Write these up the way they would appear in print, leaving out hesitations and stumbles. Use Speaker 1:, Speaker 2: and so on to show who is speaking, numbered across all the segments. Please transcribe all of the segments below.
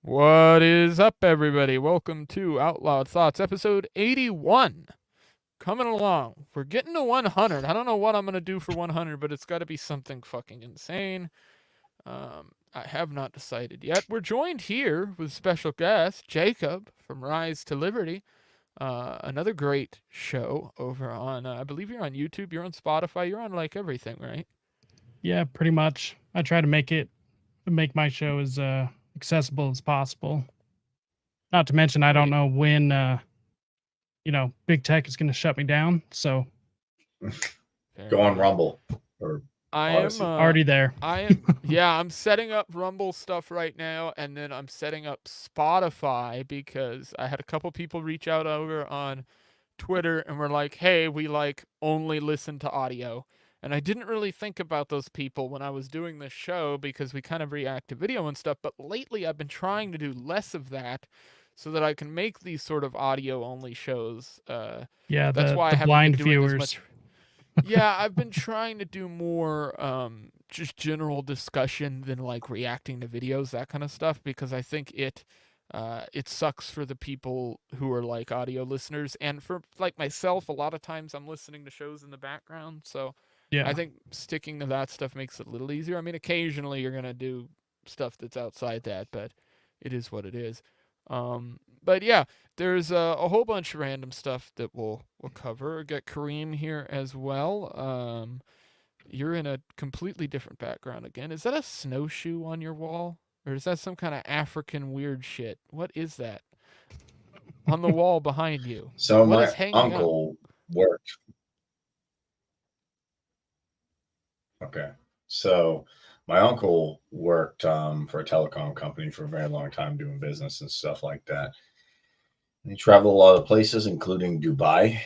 Speaker 1: What is up, everybody? Welcome to Outlawed Thoughts, episode 81. Coming along. We're getting to 100. I don't know what I'm going to do for 100, but it's got to be something fucking insane. I have not decided yet. We're joined here with special guest, Jacob from Rise to Liberty. Another great show over on, I believe you're on YouTube, you're on Spotify, you're on like everything, right?
Speaker 2: Yeah, pretty much. I try to make my show as accessible as possible. Not to mention, I don't
Speaker 1: Great.
Speaker 2: know when big tech is going to shut me down. So
Speaker 1: Fair
Speaker 3: Go on
Speaker 1: enough.
Speaker 3: Rumble or
Speaker 1: I am
Speaker 3: Odyssey.
Speaker 2: already there.
Speaker 1: I'm setting up Rumble stuff right now, and then I'm setting up Spotify because I had a couple people reach out over on Twitter and were like, "Hey, we like only listen to audio." And I didn't really think about those people when I was doing this show because we kind of react to video and stuff, but lately I've been trying to do less of that so that I can make these sort of audio only shows.
Speaker 2: Yeah,
Speaker 1: That's why I
Speaker 2: the
Speaker 1: haven't been
Speaker 2: blind
Speaker 1: doing as
Speaker 2: viewers.
Speaker 1: much. Yeah, I've been trying to do more just general discussion than like reacting to videos, that kind of stuff, because I think it sucks for the people who are like audio listeners, and for like myself, a lot of times I'm listening to shows in the background, so I
Speaker 2: Yeah,
Speaker 1: think sticking to that stuff makes it a little easier. I mean, occasionally you're gonna do stuff that's outside that, but it is what it is. But yeah, there's a whole bunch of random stuff that we'll cover. Get Kareem here as well. You're in a completely different background again. Is that a snowshoe on your wall, or is that some kind of African weird shit? What is that on the wall behind you?
Speaker 3: So
Speaker 1: What is
Speaker 3: my
Speaker 1: hanging up?
Speaker 3: uncle worked. Okay. So my uncle worked for a telecom company for a very long time doing business and stuff like that. And he traveled a lot of places, including Dubai.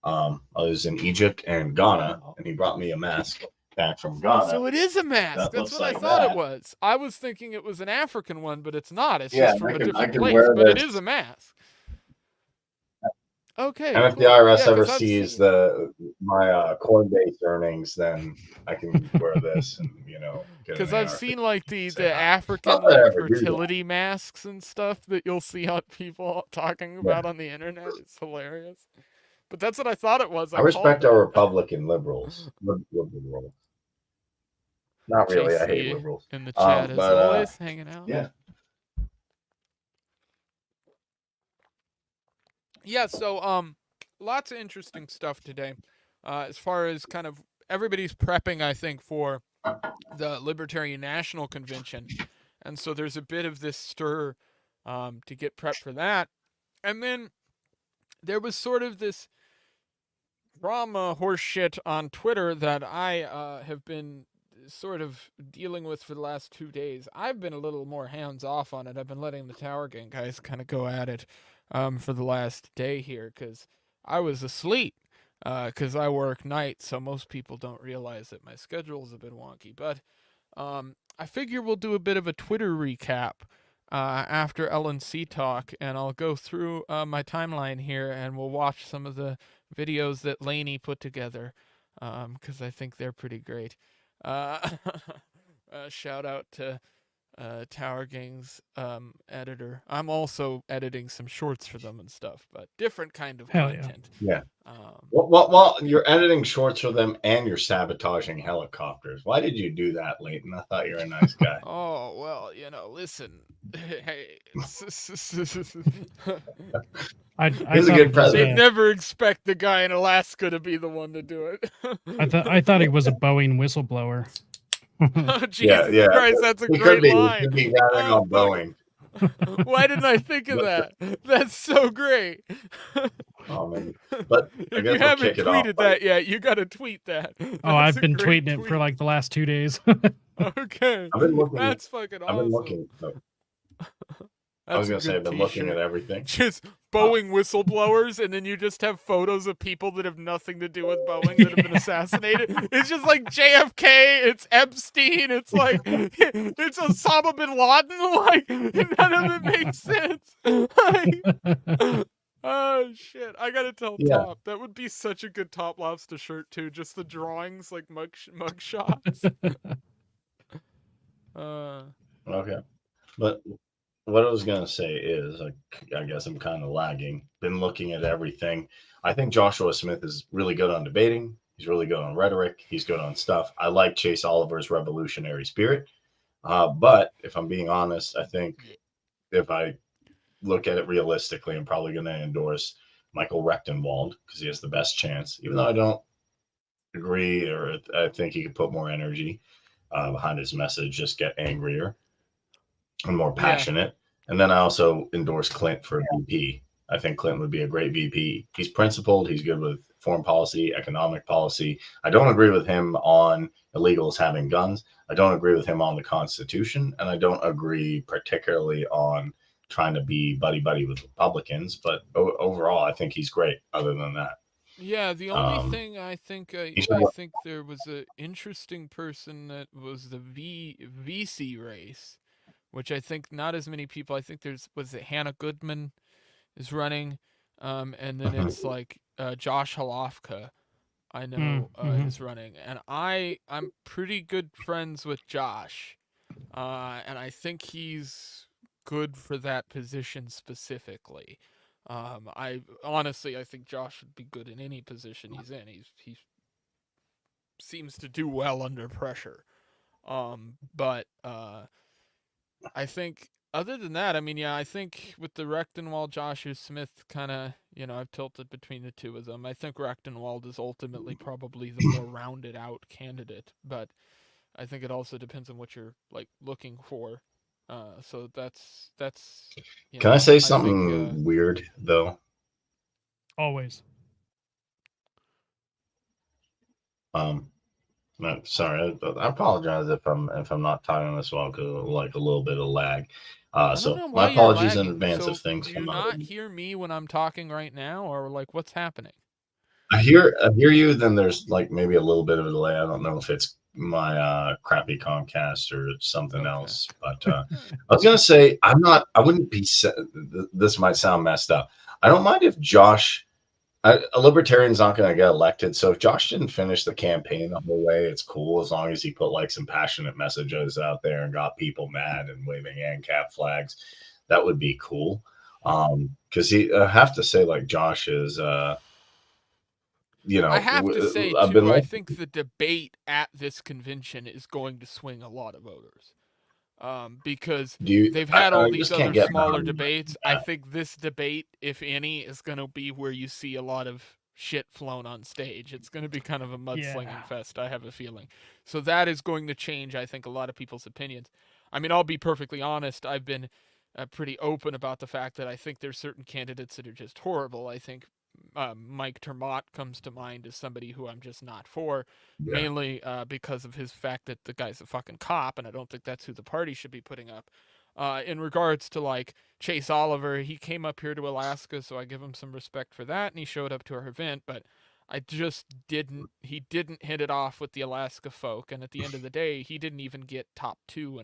Speaker 3: I was in Egypt and Ghana,
Speaker 1: Oh.
Speaker 3: and he brought me a mask back from Ghana
Speaker 1: So it is a mask.
Speaker 3: that
Speaker 1: That's
Speaker 3: looks
Speaker 1: what I
Speaker 3: like
Speaker 1: thought it
Speaker 3: that.
Speaker 1: was. I was thinking it was an African one, but it's not. It's
Speaker 3: Yeah,
Speaker 1: just from a
Speaker 3: I
Speaker 1: different
Speaker 3: can
Speaker 1: place.
Speaker 3: wear
Speaker 1: But it is
Speaker 3: this.
Speaker 1: a mask. Okay,
Speaker 3: And if the
Speaker 1: cool.
Speaker 3: IRS
Speaker 1: Yeah,
Speaker 3: ever
Speaker 1: because I've
Speaker 3: sees
Speaker 1: seen.
Speaker 3: my Coinbase earnings, then I can wear this and get an
Speaker 1: Because I've
Speaker 3: ARP
Speaker 1: seen like
Speaker 3: and
Speaker 1: the
Speaker 3: say
Speaker 1: the
Speaker 3: hi.
Speaker 1: African
Speaker 3: Not that I
Speaker 1: like
Speaker 3: ever do that.
Speaker 1: fertility masks and stuff that you'll see on people talking
Speaker 3: Yeah.
Speaker 1: about on the internet. It's hilarious. But that's what I thought it was.
Speaker 3: I
Speaker 1: I called
Speaker 3: respect our
Speaker 1: that.
Speaker 3: Republican liberals. Liberals. Not really. I hate
Speaker 1: JC
Speaker 3: liberals.
Speaker 1: in the chat as
Speaker 3: But
Speaker 1: always, hanging out.
Speaker 3: yeah.
Speaker 1: Yeah, so lots of interesting stuff today. As far as kind of everybody's prepping, I think, for the Libertarian National Convention. And so there's a bit of this stir to get prepped for that. And then there was sort of this drama horseshit on Twitter that I have been sort of dealing with for the last 2 days. I've been a little more hands off on it. I've been letting the Tower Gang guys kind of go at it for the last day here because I was asleep because I work nights, so most people don't realize that my schedule's a bit wonky. But I figure we'll do a bit of a Twitter recap after LNC talk, and I'll go through my timeline here, and we'll watch some of the videos that Laney put together, because I think they're pretty great. Shout out to Tower Gang's editor. I'm also editing some shorts for them and stuff, but different kind of
Speaker 2: hell yeah.
Speaker 1: content.
Speaker 3: Yeah. Well, you're editing shorts for them and you're sabotaging helicopters. Why did you do that, Leighton? I thought you were a nice guy.
Speaker 1: Oh, well, listen. Hey.
Speaker 2: I
Speaker 3: He's a
Speaker 2: thought
Speaker 3: good
Speaker 2: it was,
Speaker 3: president.
Speaker 1: They'd never expect the guy in Alaska to be the one to do it.
Speaker 2: I thought he was a Boeing whistleblower.
Speaker 1: Oh, Jesus
Speaker 3: Yeah.
Speaker 1: Christ, that's a
Speaker 3: He
Speaker 1: great
Speaker 3: could be. He
Speaker 1: line.
Speaker 3: could be ratting
Speaker 1: Oh,
Speaker 3: on
Speaker 1: fuck.
Speaker 3: Boeing.
Speaker 1: Why didn't I think of that? That's so great.
Speaker 3: Man. But I
Speaker 1: If
Speaker 3: guess
Speaker 1: you
Speaker 3: we'll
Speaker 1: haven't
Speaker 3: kick it off.
Speaker 1: tweeted that yet, you gotta tweet that.
Speaker 2: Oh, I've
Speaker 1: That's a
Speaker 2: been
Speaker 1: great
Speaker 2: tweeting it for
Speaker 1: tweet.
Speaker 2: like the last 2 days.
Speaker 1: Okay.
Speaker 3: I've been looking.
Speaker 1: That's fucking awesome.
Speaker 3: I've been looking. I was
Speaker 1: That's a
Speaker 3: gonna say I've
Speaker 1: good
Speaker 3: been looking
Speaker 1: t-shirt.
Speaker 3: at everything.
Speaker 1: Just Boeing whistleblowers, and then you just have photos of people that have nothing to do with Boeing that have been assassinated. It's just like JFK, it's Epstein, it's like it's Osama bin Laden. Like none of it makes sense. Like, oh shit! I gotta tell
Speaker 3: Yeah.
Speaker 1: Top that would be such a good Top Lobster shirt too. Just the drawings, like mug shots.
Speaker 3: Okay. But what I was gonna say is, I guess I'm kind of lagging. Been looking at everything. I think Joshua Smith is really good on debating. He's really good on rhetoric. He's good on stuff. I like Chase Oliver's revolutionary spirit. But if I'm being honest, I think if I look at it realistically, I'm probably going to endorse Michael Rechtenwald because he has the best chance. Even though I don't agree, or I think he could put more energy behind his message, just get angrier and more
Speaker 1: Yeah.
Speaker 3: passionate. And then I also endorse Clint for VP. I think Clinton would be a great VP. He's principled. He's good with foreign policy, economic policy. I don't agree with him on illegals having guns. I don't agree with him on the Constitution. And I don't agree particularly on trying to be buddy buddy with Republicans. But overall, I think he's great other than that.
Speaker 1: Yeah, the only thing I think there was an interesting person that was the VC race, which I think not as many people. I think was it Hannah Goodman is running, and then it's like Josh Halofka. I know is running, and I'm pretty good friends with Josh, and I think he's good for that position specifically. I honestly, I think Josh would be good in any position he's in. He seems to do well under pressure. But I think other than that, I mean, yeah, I think with the Rechtenwald Joshua Smith kind of, I've tilted between the two of them. I think Rechtenwald is ultimately probably the more rounded out candidate, but I think it also depends on what you're like looking for. So that's
Speaker 3: Can I say
Speaker 1: I
Speaker 3: something
Speaker 1: think,
Speaker 3: weird though?
Speaker 2: Always.
Speaker 3: No, sorry, I apologize if I'm not talking this well because like a little bit of lag.
Speaker 1: I don't
Speaker 3: So
Speaker 1: know
Speaker 3: my
Speaker 1: why you're
Speaker 3: apologies in
Speaker 1: lagging.
Speaker 3: advance if
Speaker 1: So
Speaker 3: things
Speaker 1: do you
Speaker 3: come out.
Speaker 1: not hear me when I'm talking right now, or like what's happening?
Speaker 3: I hear you. Then there's like maybe a little bit of a delay. I don't know if it's my crappy Comcast or something
Speaker 1: Okay.
Speaker 3: else. But I was gonna say I'm not. I wouldn't be. This might sound messed up. I don't mind if Josh. A libertarian's not going to get elected. So if Josh didn't finish the campaign the whole way, it's cool as long as he put like some passionate messages out there and got people mad and waving ANCAP flags. That would be cool. Because I have to say, like Josh is,
Speaker 1: I have to say
Speaker 3: I've been
Speaker 1: too, I
Speaker 3: like,
Speaker 1: think the debate at this convention is going to swing a lot of voters. Because they've had all
Speaker 3: I
Speaker 1: these
Speaker 3: just can't
Speaker 1: other
Speaker 3: get
Speaker 1: smaller
Speaker 3: behind
Speaker 1: debates. I
Speaker 3: that.
Speaker 1: think this debate, if any, is going to be where you see a lot of shit flown on stage. It's going to be kind of a mudslinging fest, I have a feeling. So that is going to change, I think, a lot of people's opinions. I mean, I'll be perfectly honest. I've been pretty open about the fact that I think there's certain candidates that are just horrible. I think Mike Termott comes to mind as somebody who I'm just not for,
Speaker 3: Yeah.
Speaker 1: mainly because of his fact that the guy's a fucking cop, and I don't think that's who the party should be putting up. In regards to like Chase Oliver, he came up here to Alaska, so I give him some respect for that, and he showed up to our event, but I just didn't. He didn't hit it off with the Alaska folk, and at the end of the day, he didn't even get top 2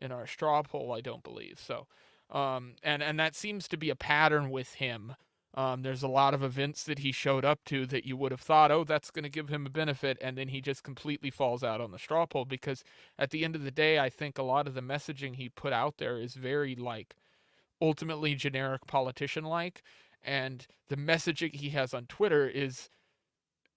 Speaker 1: in our straw poll. I don't believe so. And that seems to be a pattern with him. There's a lot of events that he showed up to that you would have thought, oh, that's going to give him a benefit, and then he just completely falls out on the straw poll because at the end of the day, I think a lot of the messaging he put out there is very like ultimately generic politician like, and the messaging he has on Twitter is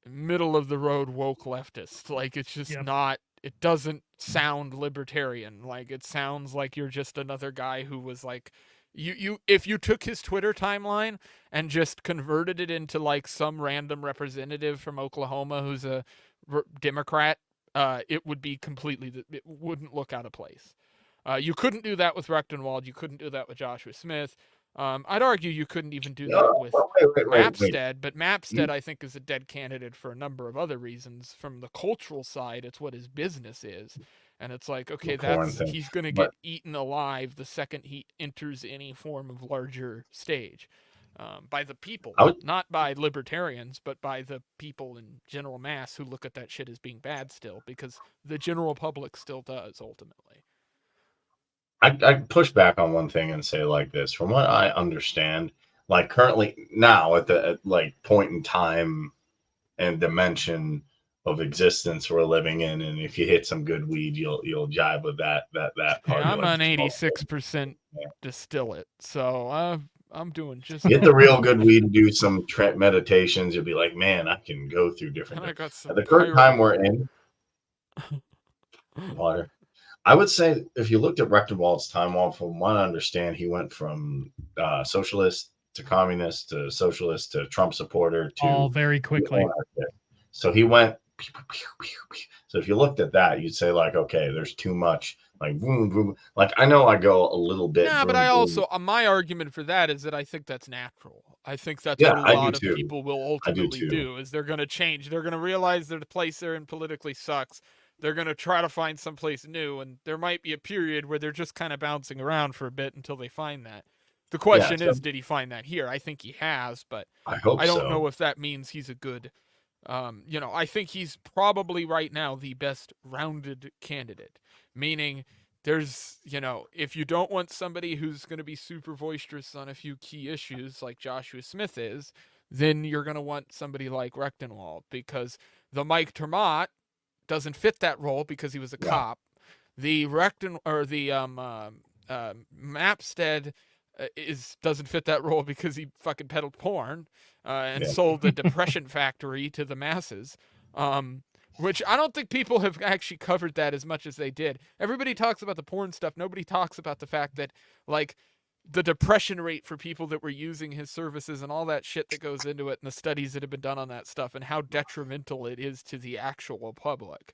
Speaker 1: middle of the road woke leftist. Like it's just not. It doesn't sound libertarian. Like it sounds like you're just another guy who was like you if you took his Twitter timeline and just converted it into like some random representative from Oklahoma who's a Democrat, it would be completely. It wouldn't look out of place. You couldn't do that with Rechtenwald. You couldn't do that with Joshua Smith. I'd argue you couldn't even do that with
Speaker 3: Wait.
Speaker 1: Mapstead, but Mapstead I think is a dead candidate for a number of other reasons. From the cultural side, it's what his business is, and it's like okay, he's going to get eaten alive the second he enters any form of larger stage by the people, not by libertarians, but by the people in general mass who look at that shit as being bad still, because the general public still does ultimately.
Speaker 3: I'd push back on one thing and say like this. From what I understand, like currently now at the like point in time and dimension of existence we're living in, and if you hit some good weed, you'll jive with that
Speaker 1: Hey,
Speaker 3: part.
Speaker 1: I'm
Speaker 3: Like
Speaker 1: an
Speaker 3: smoke.
Speaker 1: 86%
Speaker 3: Yeah.
Speaker 1: distillate, so I'm doing just
Speaker 3: Get the
Speaker 1: fine.
Speaker 3: real good weed, do some meditations. You'll be like, man, I can go through different
Speaker 1: And I
Speaker 3: things.
Speaker 1: got
Speaker 3: At
Speaker 1: some
Speaker 3: the current
Speaker 1: pirate
Speaker 3: time we're
Speaker 1: water.
Speaker 3: in, water. I would say if you looked at Rechtenwald's time, well, from what I understand, he went from socialist to communist to socialist to Trump supporter
Speaker 2: All
Speaker 3: to
Speaker 2: very quickly.
Speaker 3: anarchist. So he went. So if you looked at that, you'd say like, okay, there's too much. Like boom, boom. Like I know I go a little bit.
Speaker 1: Nah, but
Speaker 3: Boom,
Speaker 1: I
Speaker 3: boom.
Speaker 1: also my argument for that is that I think that's natural. I think that's what
Speaker 3: Yeah,
Speaker 1: a
Speaker 3: I do
Speaker 1: lot of
Speaker 3: too.
Speaker 1: people will
Speaker 3: I do
Speaker 1: ultimately
Speaker 3: too.
Speaker 1: do. Is they're going to change. They're going to realize that the place they're in politically sucks. They're going to try to find someplace new, and there might be a period where they're just kind of bouncing around for a bit until they find that. The
Speaker 3: Yeah,
Speaker 1: question
Speaker 3: so
Speaker 1: is, did he find that here? I think he has, but
Speaker 3: I hope
Speaker 1: I don't know
Speaker 3: so.
Speaker 1: if that means he's a good. I think he's probably right now the best rounded candidate, meaning there's, if you don't want somebody who's going to be super boisterous on a few key issues like Joshua Smith is, then you're going to want somebody like Rechtenwald because the Mike Termott doesn't fit that role because he was a
Speaker 3: Yeah,
Speaker 1: cop. The Mapstead doesn't fit that role because he fucking peddled porn and
Speaker 3: yeah.
Speaker 1: sold the Depression Factory to the masses. Which I don't think people have actually covered that as much as they did. Everybody talks about the porn stuff. Nobody talks about the fact that, like, the depression rate for people that were using his services and all that shit that goes into it and the studies that have been done on that stuff and how detrimental it is to the actual public,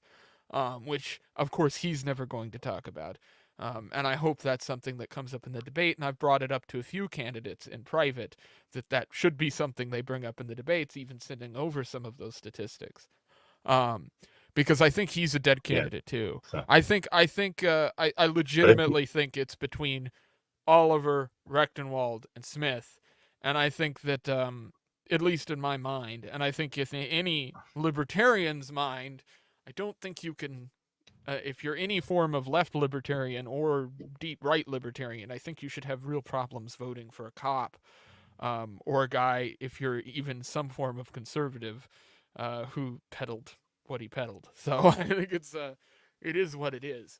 Speaker 1: which, of course, he's never going to talk about. And I hope that's something that comes up in the debate. And I've brought it up to a few candidates in private that should be something they bring up in the debates, even sending over some of those statistics. Because I think he's a dead
Speaker 3: Yeah.
Speaker 1: candidate too.
Speaker 3: So,
Speaker 1: I legitimately think it's between Oliver, Rechtenwald, and Smith, and I think that at least in my mind, and I think if in any libertarian's mind, I don't think you can. If you're any form of left libertarian or deep right libertarian, I think you should have real problems voting for a cop or a guy, if you're even some form of conservative, who peddled what he peddled. So I think it is what it is.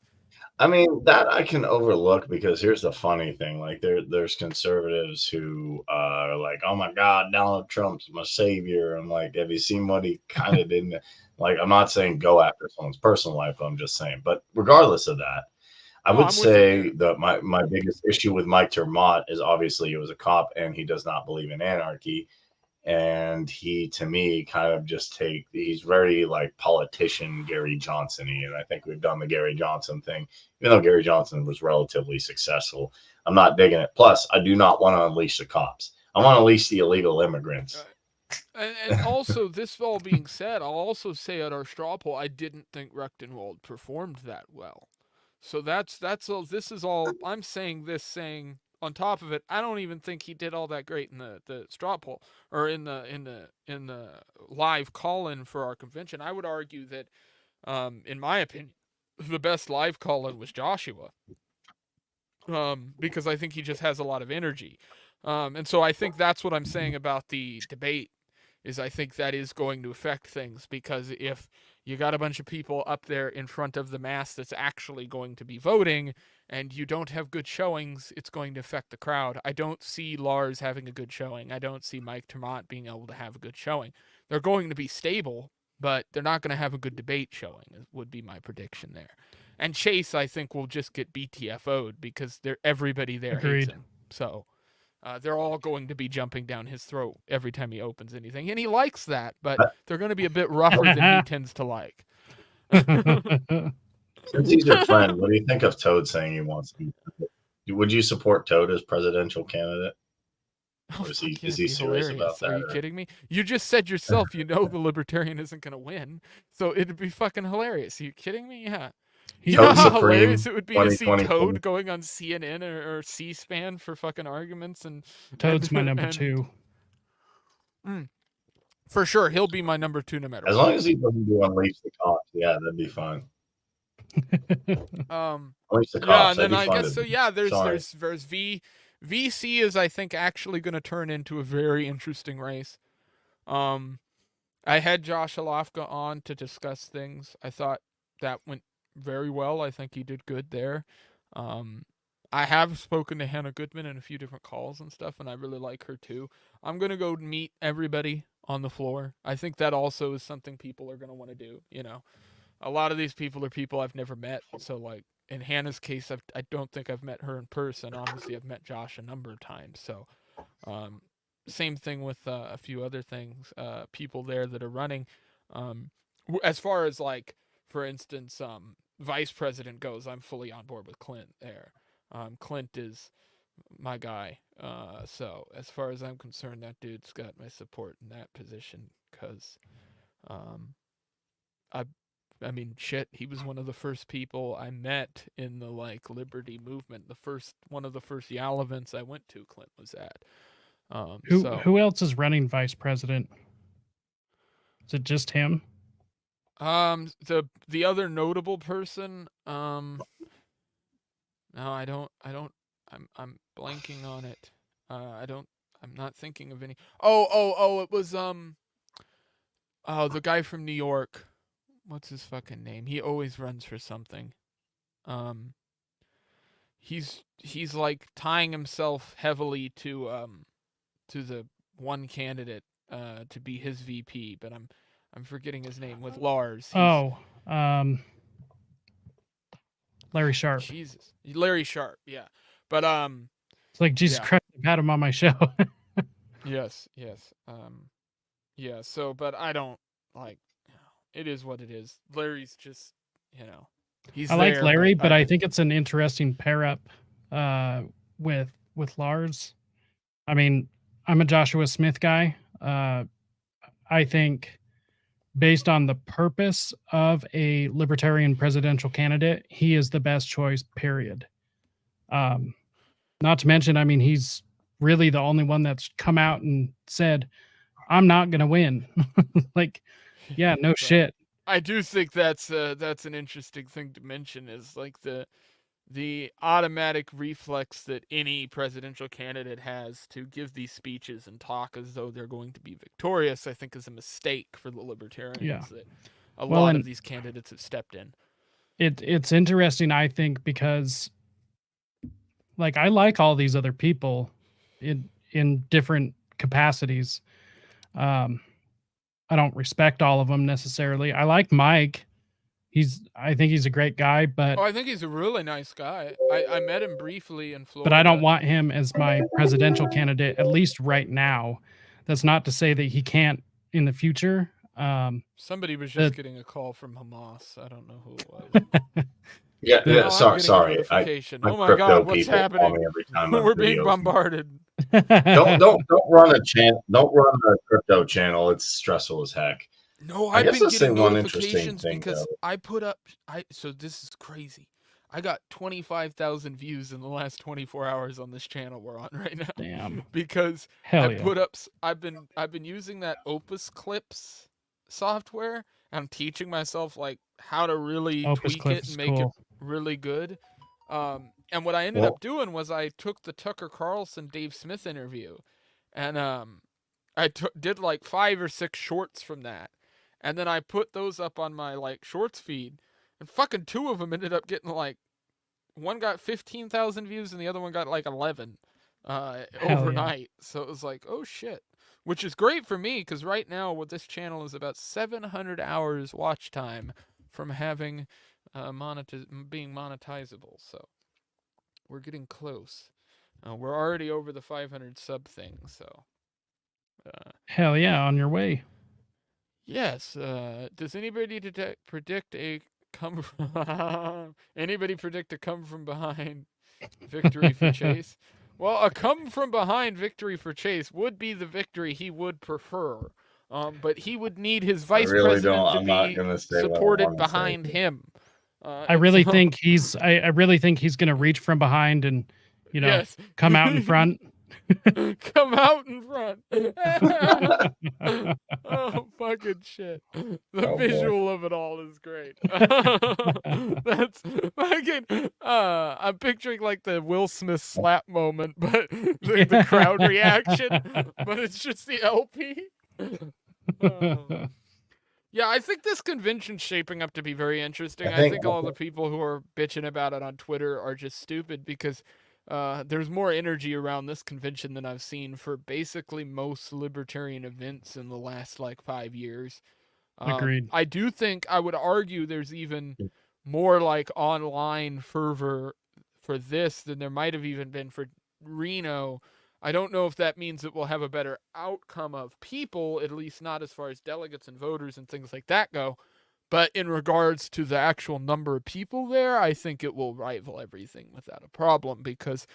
Speaker 3: I mean, that I can overlook because here's the funny thing: like there's conservatives who are like, "Oh my God, Donald Trump's my savior." I'm like, have you seen what he kind of did? Like, I'm not saying go after someone's personal life. I'm just saying, but regardless of that, I
Speaker 1: No,
Speaker 3: would
Speaker 1: I'm with you
Speaker 3: say
Speaker 1: there.
Speaker 3: that my biggest issue with Mike Termott is obviously he was a cop and he does not believe in anarchy. And he, to me, kind of he's very like politician Gary Johnson-y. And I think we've done the Gary Johnson thing, even though Gary Johnson was relatively successful. I'm not digging it. Plus, I do not want to unleash the cops. I want to unleash the illegal immigrants.
Speaker 1: And also, this all being said, I'll also say at our straw poll, I didn't think Rechtenwald performed that well. So that's all. This is all I'm saying. Saying on top of it, I don't even think he did all that great in the straw poll or in the live call in for our convention. I would argue that, in my opinion, the best live call in was Joshua. Because I think he just has a lot of energy. And so I think that's what I'm saying about the debate is I think that is going to affect things because if you got a bunch of people up there in front of the mass that's actually going to be voting and you don't have good showings, it's going to affect the crowd. I don't see Lars having a good showing. I don't see Mike Termott being able to have a good showing. They're going to be stable, but they're not going to have a good debate showing, would be my prediction there. And Chase, I think, will just get BTFO'd because everybody there hates
Speaker 2: Agreed.
Speaker 1: him. So they're all going to be jumping down his throat every time he opens anything. And he likes that, but they're going to be a bit rougher than he tends to like.
Speaker 3: Since he's your friend, what do you think of Toad saying he wants to be? Would you support Toad as presidential candidate?
Speaker 1: Oh,
Speaker 3: Or is
Speaker 1: fuck
Speaker 3: he
Speaker 1: yeah,
Speaker 3: is
Speaker 1: it'd
Speaker 3: he
Speaker 1: be
Speaker 3: serious about
Speaker 1: hilarious. Are
Speaker 3: that?
Speaker 1: you
Speaker 3: Or?
Speaker 1: kidding me? You just said yourself, the Libertarian isn't going to win. So it'd be fucking hilarious. Are you kidding me? Yeah. You know
Speaker 3: Toad
Speaker 1: how
Speaker 3: Supreme
Speaker 1: hilarious it would be to see
Speaker 3: 2024.
Speaker 1: Toad going on CNN or C-SPAN for fucking arguments and
Speaker 2: Toad's my
Speaker 1: and,
Speaker 2: number
Speaker 1: and,
Speaker 2: 2.
Speaker 1: For sure, he'll be my number 2 no matter
Speaker 3: As long
Speaker 1: what.
Speaker 3: as he doesn't do Unleash the Cops, yeah, that'd be fine. Unleash the
Speaker 1: Yeah,
Speaker 3: Cops,
Speaker 1: and
Speaker 3: that'd
Speaker 1: then
Speaker 3: be
Speaker 1: I
Speaker 3: fun
Speaker 1: guess
Speaker 3: to
Speaker 1: so.
Speaker 3: do.
Speaker 1: Yeah,
Speaker 3: Sorry.
Speaker 1: there's VC is I think actually going to turn into a very interesting race. I had Josh Alofka on to discuss things. I thought that went very well. I think he did good there. Um, I have spoken to Hannah Goodman in a few different calls and stuff, and I really like her too. I'm gonna go meet everybody on the floor. I think that also is something people are gonna want to do. You know, a lot of these people are people I've never met, so like in Hannah's case, I don't think I've met her in person. Obviously, I've met Josh a number of times, so um, same thing with a few other things, people there that are running. As far as like, for instance, vice president goes, I'm fully on board with Clint there. Clint is my guy. So as far as I'm concerned, that dude's got my support in that position because I I mean, shit, he was one of the first people I met in the like liberty movement. One of the first YAL events I went to, Clint was at.
Speaker 2: Who else is running vice president? Is it just him?
Speaker 1: The other notable person, no, I don't. I'm blanking on it. I'm not thinking of any. Oh, it was the guy from New York. What's his fucking name? He always runs for something. Um, he's like tying himself heavily to the one candidate to be his VP, but I'm forgetting his name with Lars.
Speaker 2: Larry Sharp.
Speaker 1: Jesus, Larry Sharp. Yeah, but
Speaker 2: it's like Jesus Christ, I've had him on my show.
Speaker 1: Yes. Yeah. So, but I don't like. It is what it is. Larry's just, he's.
Speaker 2: I like Larry, but I think it's an interesting pair up with Lars. I mean, I'm a Joshua Smith guy. I think based on the purpose of a libertarian presidential candidate, he is the best choice, period. Not to mention, I mean, he's really the only one that's come out and said, I'm not going to win. Like, yeah, no shit.
Speaker 1: I do think that's an interesting thing to mention is like the automatic reflex that any presidential candidate has to give these speeches and talk as though they're going to be victorious, I think is a mistake for the libertarians that a lot of these candidates have stepped in.
Speaker 2: It's interesting, I think, because like I like all these other people in different capacities. I don't respect all of them necessarily. I like Mike. I think he's a great guy, but
Speaker 1: I think he's a really nice guy. I met him briefly in Florida.
Speaker 2: But I don't want him as my presidential candidate, at least right now. That's not to say that he can't in the future.
Speaker 1: Somebody was just getting a call from Hamas. I don't know who it was.
Speaker 3: Yeah, sorry.
Speaker 1: Oh my God, what's happening?
Speaker 3: Every time
Speaker 1: we're being bombarded.
Speaker 3: don't run a channel. Don't run a crypto channel. It's stressful as heck.
Speaker 1: No, I've been getting notifications because I put up. So this is crazy. I got 25,000 views in the last 24 hours on this channel we're on right now.
Speaker 2: Damn.
Speaker 1: Because put up. I've been using that Opus Clips software. I'm teaching myself like how to really tweak it and make it really good. And what I ended up doing was I took the Tucker Carlson Dave Smith interview, and I did like 5 or 6 shorts from that, and then I put those up on my like shorts feed, and fucking 2 of them ended up getting like, one got 15,000 views and the other one got like 11 overnight. Yeah. So it was like, oh shit. Which is great for me, because right now what this channel is about 700 hours watch time from having being monetizable. So we're getting close. We're already over the 500 sub thing. So
Speaker 2: hell yeah, on your way.
Speaker 1: Yes. Does anybody predict a come from behind victory for Chase? Well, a come from behind victory for Chase would be the victory he would prefer. But he would need his vice president to be supported behind him.
Speaker 2: I really think he's going to reach from behind and, come out in front.
Speaker 1: Come out in front. Oh, fucking shit. The visual of it all is great. That's fucking, I'm picturing like the Will Smith slap moment, but the crowd reaction, but it's just the LP. Yeah, I think this convention's shaping up to be very interesting.
Speaker 3: I
Speaker 1: I
Speaker 3: think-
Speaker 1: think all the people who are bitching about it on Twitter are just stupid because there's more energy around this convention than I've seen for basically most libertarian events in the last like 5 years.
Speaker 2: Agreed.
Speaker 1: I do think I would argue there's even more like online fervor for this than there might have even been for Reno. I don't know if that means it will have a better outcome of people, at least not as far as delegates and voters and things like that go. But in regards to the actual number of people there, I think it will rival everything without a problem because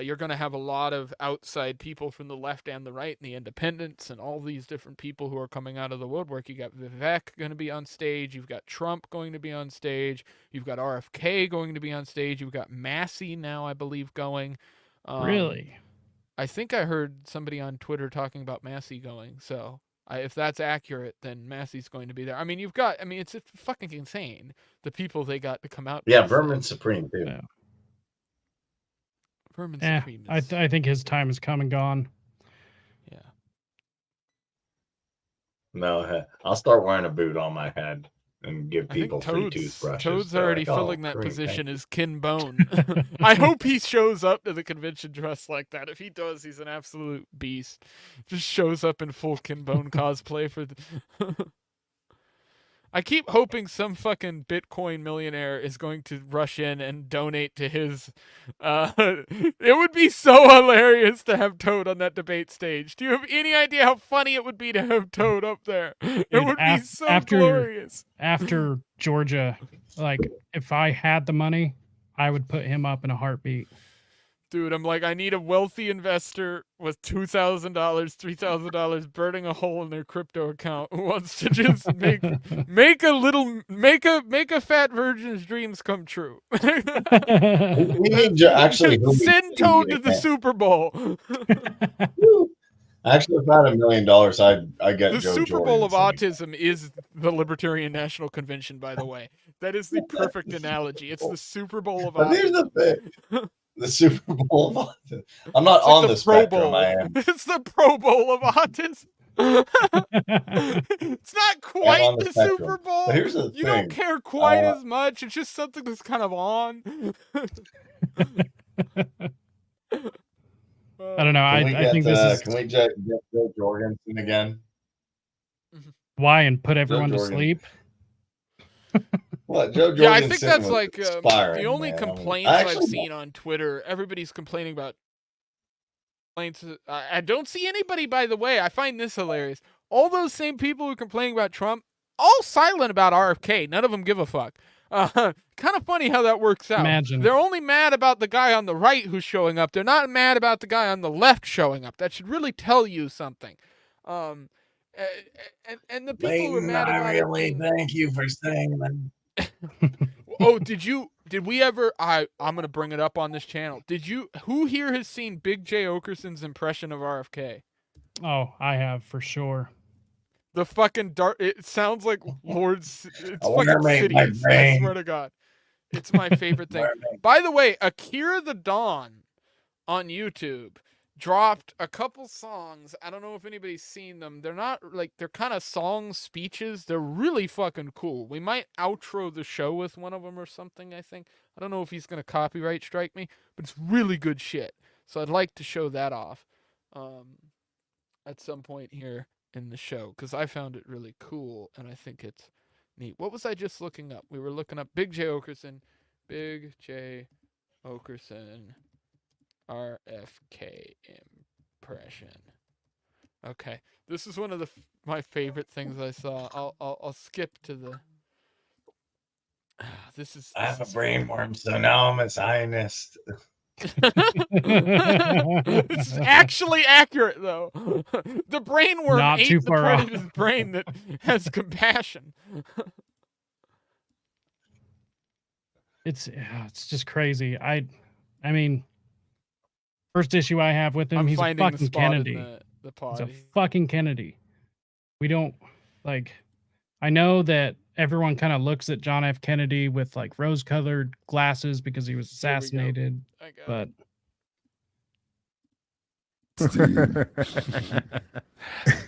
Speaker 1: you're going to have a lot of outside people from the left and the right and the independents and all these different people who are coming out of the woodwork. You got Vivek going to be on stage. You've got Trump going to be on stage. You've got RFK going to be on stage. You've got Massey now, I believe, going.
Speaker 2: Really?
Speaker 1: I think I heard somebody on Twitter talking about Massey going. So if that's accurate, then Massey's going to be there. I mean, it's fucking insane the people they got to come out.
Speaker 3: Yeah,
Speaker 1: to
Speaker 3: Berman's supreme too.
Speaker 2: Yeah.
Speaker 1: Vermin
Speaker 2: Yeah,
Speaker 1: Supreme.
Speaker 2: I think his time has come and gone.
Speaker 1: Yeah.
Speaker 3: No, I'll start wearing a boot on my head and give
Speaker 1: I think
Speaker 3: people free
Speaker 1: Toad's
Speaker 3: toothbrushes.
Speaker 1: already
Speaker 3: They're like,
Speaker 1: filling
Speaker 3: "Oh,
Speaker 1: that
Speaker 3: great,
Speaker 1: position
Speaker 3: thank you."
Speaker 1: as Kin Bone. I hope he shows up to the convention dressed like that. If he does, he's an absolute beast. Just shows up in full Kin Bone cosplay for the I keep hoping some fucking Bitcoin millionaire is going to rush in and donate to his. It would be so hilarious to have Toad on that debate stage. Do you have any idea how funny it would be to have Toad up there? It
Speaker 2: Dude,
Speaker 1: would be so
Speaker 2: after-
Speaker 1: glorious.
Speaker 2: After Georgia, like if I had the money, I would put him up in a heartbeat.
Speaker 1: Dude, I'm like, I need a wealthy investor with $2,000, $3,000 burning a hole in their crypto account who wants to just make a fat virgin's dreams come true.
Speaker 3: We need to actually
Speaker 1: Send Toad to the Super Bowl.
Speaker 3: Actually, if I had $1 million, I'd get
Speaker 1: The
Speaker 3: Joe
Speaker 1: Super Bowl of
Speaker 3: Jorgensen.
Speaker 1: autism is the Libertarian National Convention, by the way. That is the perfect analogy. It's the Super Bowl of
Speaker 3: But here's
Speaker 1: autism.
Speaker 3: the thing. The Super Bowl of autism. I'm not
Speaker 1: It's like
Speaker 3: on the
Speaker 1: Pro
Speaker 3: spectrum.
Speaker 1: Bowl.
Speaker 3: I am.
Speaker 1: It's the Pro Bowl of autism. It's not quite
Speaker 3: on the
Speaker 1: the
Speaker 3: spectrum.
Speaker 1: Super Bowl.
Speaker 3: But here's the
Speaker 1: You don't
Speaker 3: thing.
Speaker 1: care quite as much. It's just something that's kind of on.
Speaker 2: I don't know. I think this is
Speaker 3: Can we get Joe Jorgensen again?
Speaker 2: why and put everyone to
Speaker 3: Jorgensen.
Speaker 2: sleep.
Speaker 3: What, Joe Jorgensen?
Speaker 1: Yeah, I think that's
Speaker 3: was
Speaker 1: like
Speaker 3: inspiring,
Speaker 1: the only
Speaker 3: man.
Speaker 1: complaints I've seen on Twitter. Everybody's complaining about complaints. I don't see anybody, by the way. I find this hilarious. All those same people who complain about Trump, all silent about RFK. None of them give a fuck. Kind of funny how that works out.
Speaker 2: Imagine.
Speaker 1: They're only mad about the guy on the right who's showing up. They're not mad about the guy on the left showing up. That should really tell you something. And the people who are mad about it being...
Speaker 3: thank you for saying that.
Speaker 1: Oh, did we ever I'm gonna bring it up on this channel. Who here has seen Big J Okerson's impression of RFK?
Speaker 2: Oh, I have for sure.
Speaker 1: The fucking it sounds like Lord's it's
Speaker 3: I wanna
Speaker 1: fucking
Speaker 3: make my
Speaker 1: Sidious, I
Speaker 3: brain.
Speaker 1: swear to God. It's my favorite thing. By the way, Akira the Dawn on YouTube dropped a couple songs. I don't know if anybody's seen them. They're not they're kind of song speeches. They're really fucking cool. We might outro the show with one of them or something, I think. I don't know if he's going to copyright strike me, but it's really good shit. So I'd like to show that off at some point here in the show because I found it really cool and I think it's neat. What was I just looking up? We were looking up Big J Okerson. Big J Okerson RFK impression. Okay, this is one of my favorite things I saw. I'll skip to the.
Speaker 3: I have a brainworm, so now I'm a Zionist.
Speaker 1: It's actually accurate though. The brainworm
Speaker 2: Not
Speaker 1: ate
Speaker 2: too
Speaker 1: the
Speaker 2: far
Speaker 1: part
Speaker 2: off.
Speaker 1: of his brain that has compassion.
Speaker 2: It's just crazy. I mean, first issue I have with him,
Speaker 1: I'm
Speaker 2: he's a
Speaker 1: finding the
Speaker 2: fucking
Speaker 1: spot
Speaker 2: Kennedy.
Speaker 1: in the pod.
Speaker 2: He's a fucking Kennedy. We don't like. I know that everyone kind of looks at John F. Kennedy with like rose-colored glasses because he was
Speaker 1: Here we go.
Speaker 2: assassinated,
Speaker 1: I got
Speaker 2: but
Speaker 1: it.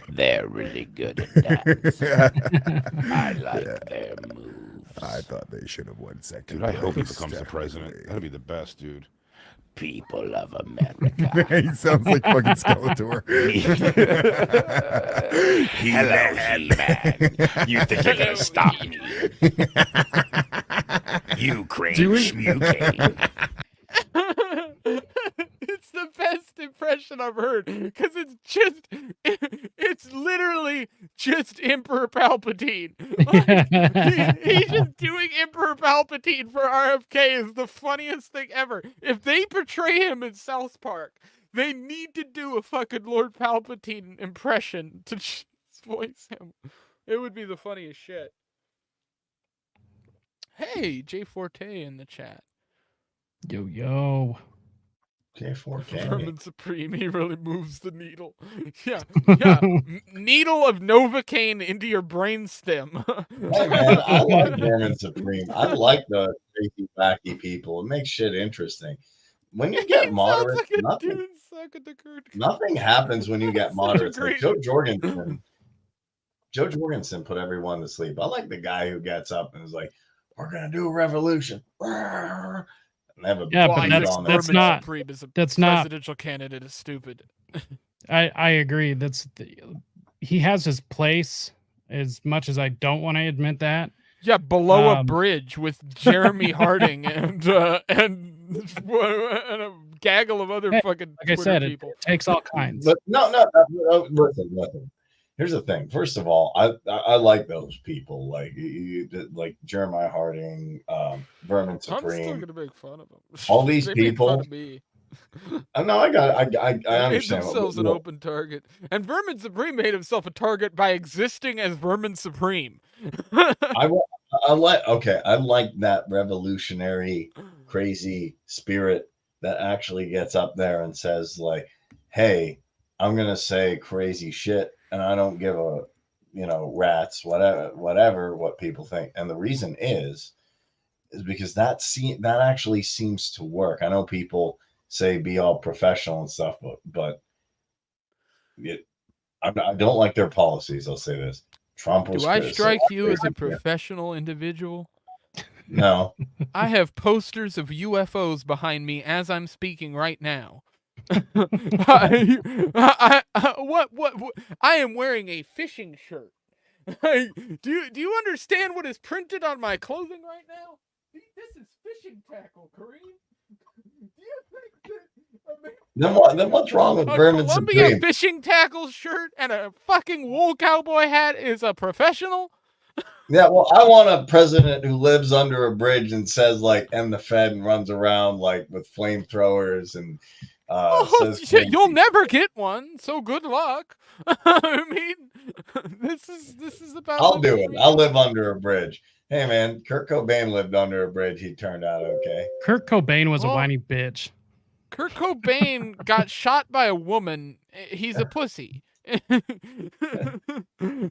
Speaker 4: They're really good at that. I like their moves.
Speaker 5: I thought they should have won second.
Speaker 6: Dude, I hope he
Speaker 5: place,
Speaker 6: becomes the president.
Speaker 5: definitely.
Speaker 6: That'd be the best, dude.
Speaker 4: People of America.
Speaker 5: He sounds like fucking Skeletor.
Speaker 4: Hello, He-Man. You think you're gonna stop me? You crane schmucane.
Speaker 1: It's the best impression I've heard because it's literally just Emperor Palpatine. Like, he's just doing Emperor Palpatine for RFK is the funniest thing ever. If they portray him in South Park, they need to do a fucking Lord Palpatine impression to just voice him. It would be the funniest shit. Hey, Jay Forte in the chat.
Speaker 2: Yo.
Speaker 3: J4K.
Speaker 1: Vermin Supreme, he really moves the needle. Yeah. Needle of Novocaine into your brainstem.
Speaker 3: Hey man, I like Vermin Supreme. I like the crazy, wacky people. It makes shit interesting. When you get moderate,
Speaker 1: Sounds like a
Speaker 3: nothing,
Speaker 1: dude sucking the curd.
Speaker 3: nothing happens when you get
Speaker 1: Such a
Speaker 3: moderates. Like
Speaker 1: great-
Speaker 3: Joe Jorgensen put everyone to sleep. I like the guy who gets up and is like, "We're gonna do a revolution." And they have a
Speaker 2: Yeah,
Speaker 1: Well,
Speaker 2: but
Speaker 1: I
Speaker 3: beat
Speaker 1: think
Speaker 2: that's
Speaker 3: on
Speaker 1: Vermin
Speaker 3: there.
Speaker 2: not-
Speaker 1: Supreme is a
Speaker 2: That's not.
Speaker 1: presidential candidate is stupid.
Speaker 2: I agree. He has his place. As much as I don't want to admit that.
Speaker 1: Yeah, below a
Speaker 2: Um,
Speaker 1: bridge with Jeremy Harding and a gaggle of other
Speaker 2: Hey,
Speaker 1: fucking
Speaker 2: Like I
Speaker 1: Twitter
Speaker 2: said, it
Speaker 1: people.
Speaker 2: takes all kinds.
Speaker 3: But no, listen. Here's the thing. First of all, I like those people, like like Jeremiah Harding, Vermin
Speaker 1: I'm still
Speaker 3: Supreme.
Speaker 1: gonna make fun of them.
Speaker 3: All these
Speaker 1: They made fun
Speaker 3: people-
Speaker 1: of me.
Speaker 3: No, I
Speaker 1: They made
Speaker 3: understand.
Speaker 1: themselves an
Speaker 3: Look,
Speaker 1: open target, and Vermin Supreme made himself a target by existing as Vermin Supreme.
Speaker 3: I like that revolutionary, crazy spirit that actually gets up there and says like, "Hey, I'm gonna say crazy shit, and I don't give a rats whatever what people think." And the reason is because that actually seems to work. I know people say be all professional and stuff, but I don't like their policies. I'll say this: Trump was.
Speaker 1: Do I
Speaker 3: good, so
Speaker 1: strike you as a
Speaker 3: yeah.
Speaker 1: professional individual?
Speaker 3: No.
Speaker 1: I have posters of UFOs behind me as I'm speaking right now. I am wearing a fishing shirt. Do you understand what is printed on my clothing right now? This is fishing tackle, Kareem. Do you think that
Speaker 3: Then what's wrong with
Speaker 1: a
Speaker 3: Vermin
Speaker 1: Columbia
Speaker 3: Supreme?
Speaker 1: fishing tackle shirt and a fucking wool cowboy hat is a professional?
Speaker 3: Yeah, well, I want a president who lives under a bridge and says like "M the Fed" and runs around like with flamethrowers and says
Speaker 1: Shit, you'll
Speaker 3: crazy-
Speaker 1: never get one, so good luck. I mean, this is about.
Speaker 3: I'll do
Speaker 1: living
Speaker 3: it. I'll live under a bridge. Hey man, Kurt Cobain lived under a bridge. He turned out okay.
Speaker 2: Kurt Cobain was a
Speaker 1: Well-
Speaker 2: whiny bitch.
Speaker 1: Kurt Cobain got shot by a woman. He's a pussy.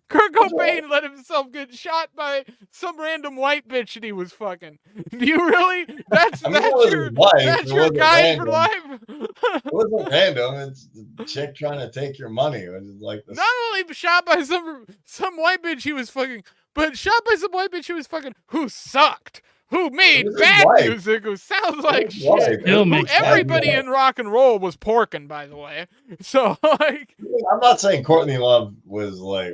Speaker 1: Kurt Cobain let himself get shot by some random white bitch that he was fucking. Do you really? That's
Speaker 3: I mean, it was his wife.
Speaker 1: that's
Speaker 3: It
Speaker 1: your
Speaker 3: wasn't
Speaker 1: guide for
Speaker 3: random.
Speaker 1: life.
Speaker 3: It wasn't random. It's the chick trying to take your money. It was like this.
Speaker 1: Not only shot by some white bitch he was fucking, but shot by some white bitch he was fucking who sucked. Who made
Speaker 3: was his
Speaker 1: bad
Speaker 3: wife.
Speaker 1: music? Who sounds like
Speaker 3: His wife.
Speaker 1: shit?
Speaker 2: Still
Speaker 1: Who
Speaker 2: makes bad
Speaker 1: everybody
Speaker 3: music.
Speaker 1: in rock and roll was porking, by the way. So like,
Speaker 3: I'm not saying Courtney Love was like.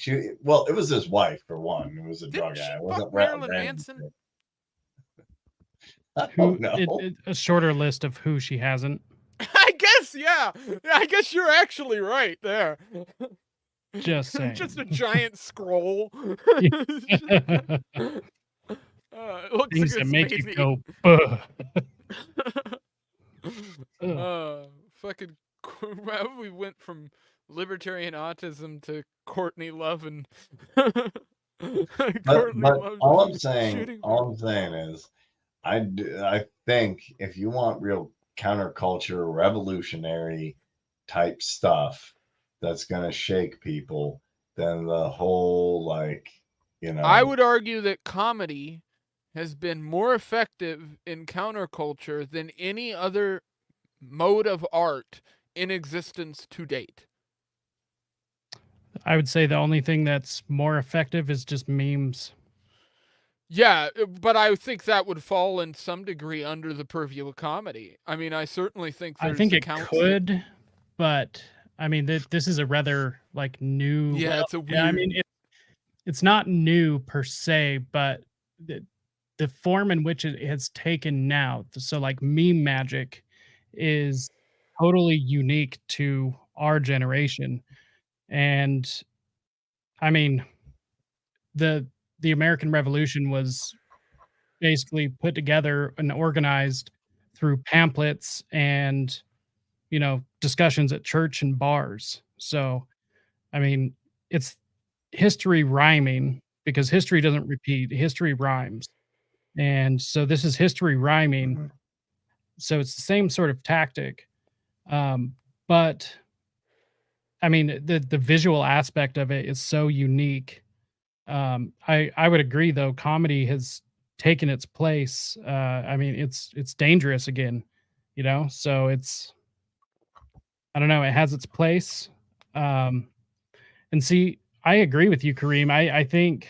Speaker 3: It was his wife for one. It was a
Speaker 1: Didn't
Speaker 3: drug
Speaker 1: she
Speaker 3: guy. It
Speaker 1: fuck
Speaker 3: wasn't
Speaker 1: Marilyn
Speaker 3: random
Speaker 1: Manson?
Speaker 3: shit. I
Speaker 2: Who,
Speaker 3: don't know.
Speaker 2: a shorter list of who she hasn't.
Speaker 1: I guess, yeah. I guess you're actually right there.
Speaker 2: Just saying.
Speaker 1: Just a giant scroll. It looks
Speaker 2: Things
Speaker 1: like
Speaker 2: that
Speaker 1: it's
Speaker 2: make you
Speaker 1: maybe-
Speaker 2: go, "Ugh."
Speaker 1: Fucking. How we went from libertarian autism to Courtney Love and.
Speaker 3: But
Speaker 1: Courtney Love
Speaker 3: all I'm
Speaker 1: shooting
Speaker 3: saying is, I think if you want real counterculture, revolutionary type stuff that's gonna shake people, then the whole
Speaker 1: I would argue that comedy has been more effective in counterculture than any other mode of art in existence to date.
Speaker 2: I would say the only thing that's more effective is just memes.
Speaker 1: Yeah, but I think that would fall in some degree under the purview of comedy. I mean, I certainly think
Speaker 2: I
Speaker 1: there's
Speaker 2: think it
Speaker 1: accounts
Speaker 2: could, but I mean, this is a rather like new.
Speaker 1: Yeah,
Speaker 2: Well,
Speaker 1: it's a
Speaker 2: yeah, I mean,
Speaker 1: weird.
Speaker 2: it's not new per se, but the form in which it has taken now. So like meme magic is totally unique to our generation, and I mean the the American Revolution was basically put together and organized through pamphlets and discussions at church and bars. So I mean, it's history rhyming because history doesn't repeat, history rhymes. And so this is history rhyming.
Speaker 3: Mhm.
Speaker 2: So it's the same sort of tactic. But I mean, the visual aspect of it is so unique. I would agree though, comedy has taken its place. I mean, it's dangerous again, so it's I don't know, it has its place. Um, and see, I agree with you, Kareem. I think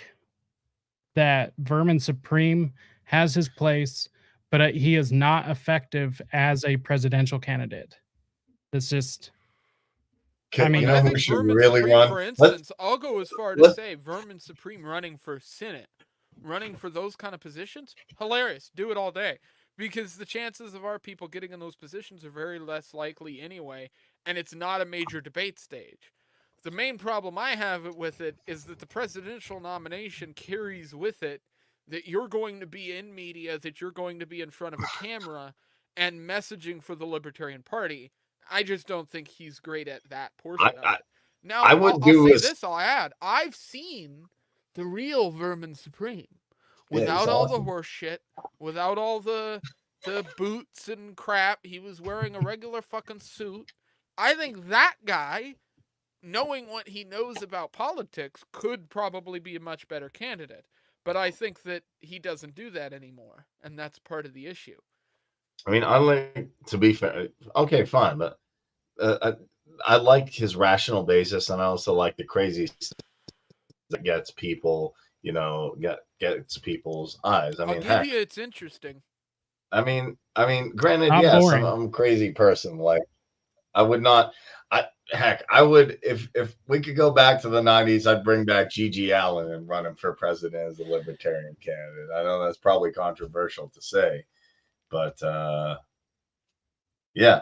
Speaker 2: that Vermin Supreme has his place, but he is not effective as a presidential candidate. It's just, I
Speaker 3: You
Speaker 2: mean,
Speaker 3: know
Speaker 1: I
Speaker 3: who
Speaker 1: think
Speaker 3: should
Speaker 1: Vermin
Speaker 3: really
Speaker 1: Supreme,
Speaker 3: run?
Speaker 1: for instance, I'll go as far to
Speaker 3: Let's
Speaker 1: say Vermin Supreme running for Senate, running for those kind of positions, hilarious. Do it all day. Because the chances of our people getting in those positions are very less likely anyway, and it's not a major debate stage. The main problem I have with it is that the presidential nomination carries with it that you're going to be in media, that you're going to be in front of a camera, and messaging for the Libertarian Party. I just don't think he's great at that
Speaker 3: I,
Speaker 1: portion of
Speaker 3: I,
Speaker 1: it. Now,
Speaker 3: I
Speaker 1: I'll,
Speaker 3: would
Speaker 1: I'll
Speaker 3: do
Speaker 1: say
Speaker 3: is
Speaker 1: this, I'll add. I've seen the real Vermin Supreme
Speaker 3: yeah, he's
Speaker 1: without all the
Speaker 3: awesome.
Speaker 1: horse shit, without all the boots and crap. He was wearing a regular fucking suit. I think that guy, knowing what he knows about politics, could probably be a much better candidate. But I think that he doesn't do that anymore, and that's part of the issue.
Speaker 3: I mean, I like to be fair. Okay, fine, but I like his rational basis, and I also like the crazy stuff that gets people, gets people's eyes. I
Speaker 1: I'll
Speaker 3: mean,
Speaker 1: give
Speaker 3: heck,
Speaker 1: you it's interesting.
Speaker 3: granted,
Speaker 2: not
Speaker 3: yes, I'm,
Speaker 2: boring.
Speaker 3: I'm a crazy person. Like, I would not. I would if we could go back to the '90s. I'd bring back G.G. Allen and run him for president as the Libertarian candidate. I know that's probably controversial to say, but yeah,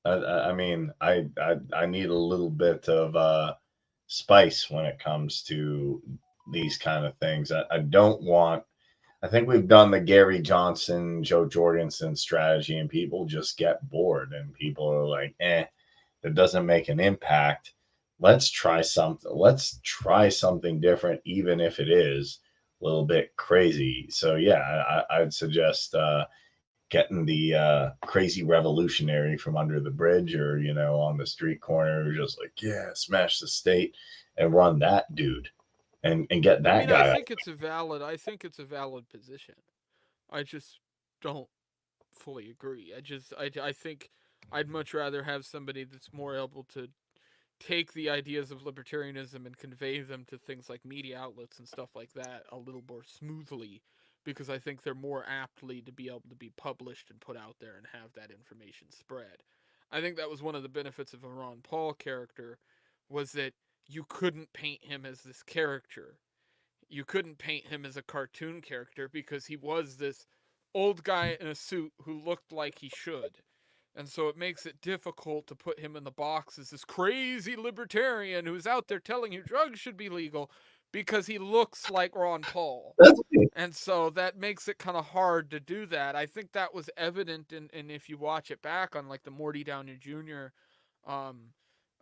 Speaker 3: I mean, I need a little bit of spice when it comes to these kind of things. I don't want. I think we've done the Gary Johnson, Joe Jorgensen strategy, and people just get bored, and people are like, it doesn't make an impact. Let's try something. Let's try something different, even if it is a little bit crazy. So yeah, I'd suggest getting the crazy revolutionary from under the bridge, or on the street corner, just like, yeah, smash the state and run that dude, and get
Speaker 1: I
Speaker 3: that
Speaker 1: mean, I
Speaker 3: guy.
Speaker 1: think it's a valid. I think it's a valid position. I just don't fully agree. I think I'd much rather have somebody that's more able to take the ideas of libertarianism and convey them to things like media outlets and stuff like that a little more smoothly, because I think they're more aptly to be able to be published and put out there and have that information spread. I think that was one of the benefits of a Ron Paul character, was that you couldn't paint him as this character. You couldn't paint him as a cartoon character because he was this old guy in a suit who looked like he should. And so it makes it difficult to put him in the box as this crazy libertarian who's out there telling you drugs should be legal, because he looks like Ron Paul.
Speaker 3: That's
Speaker 1: And so that makes it kind of hard to do that. I think that was evident in if you watch it back on like the Morty Downey Jr. Um,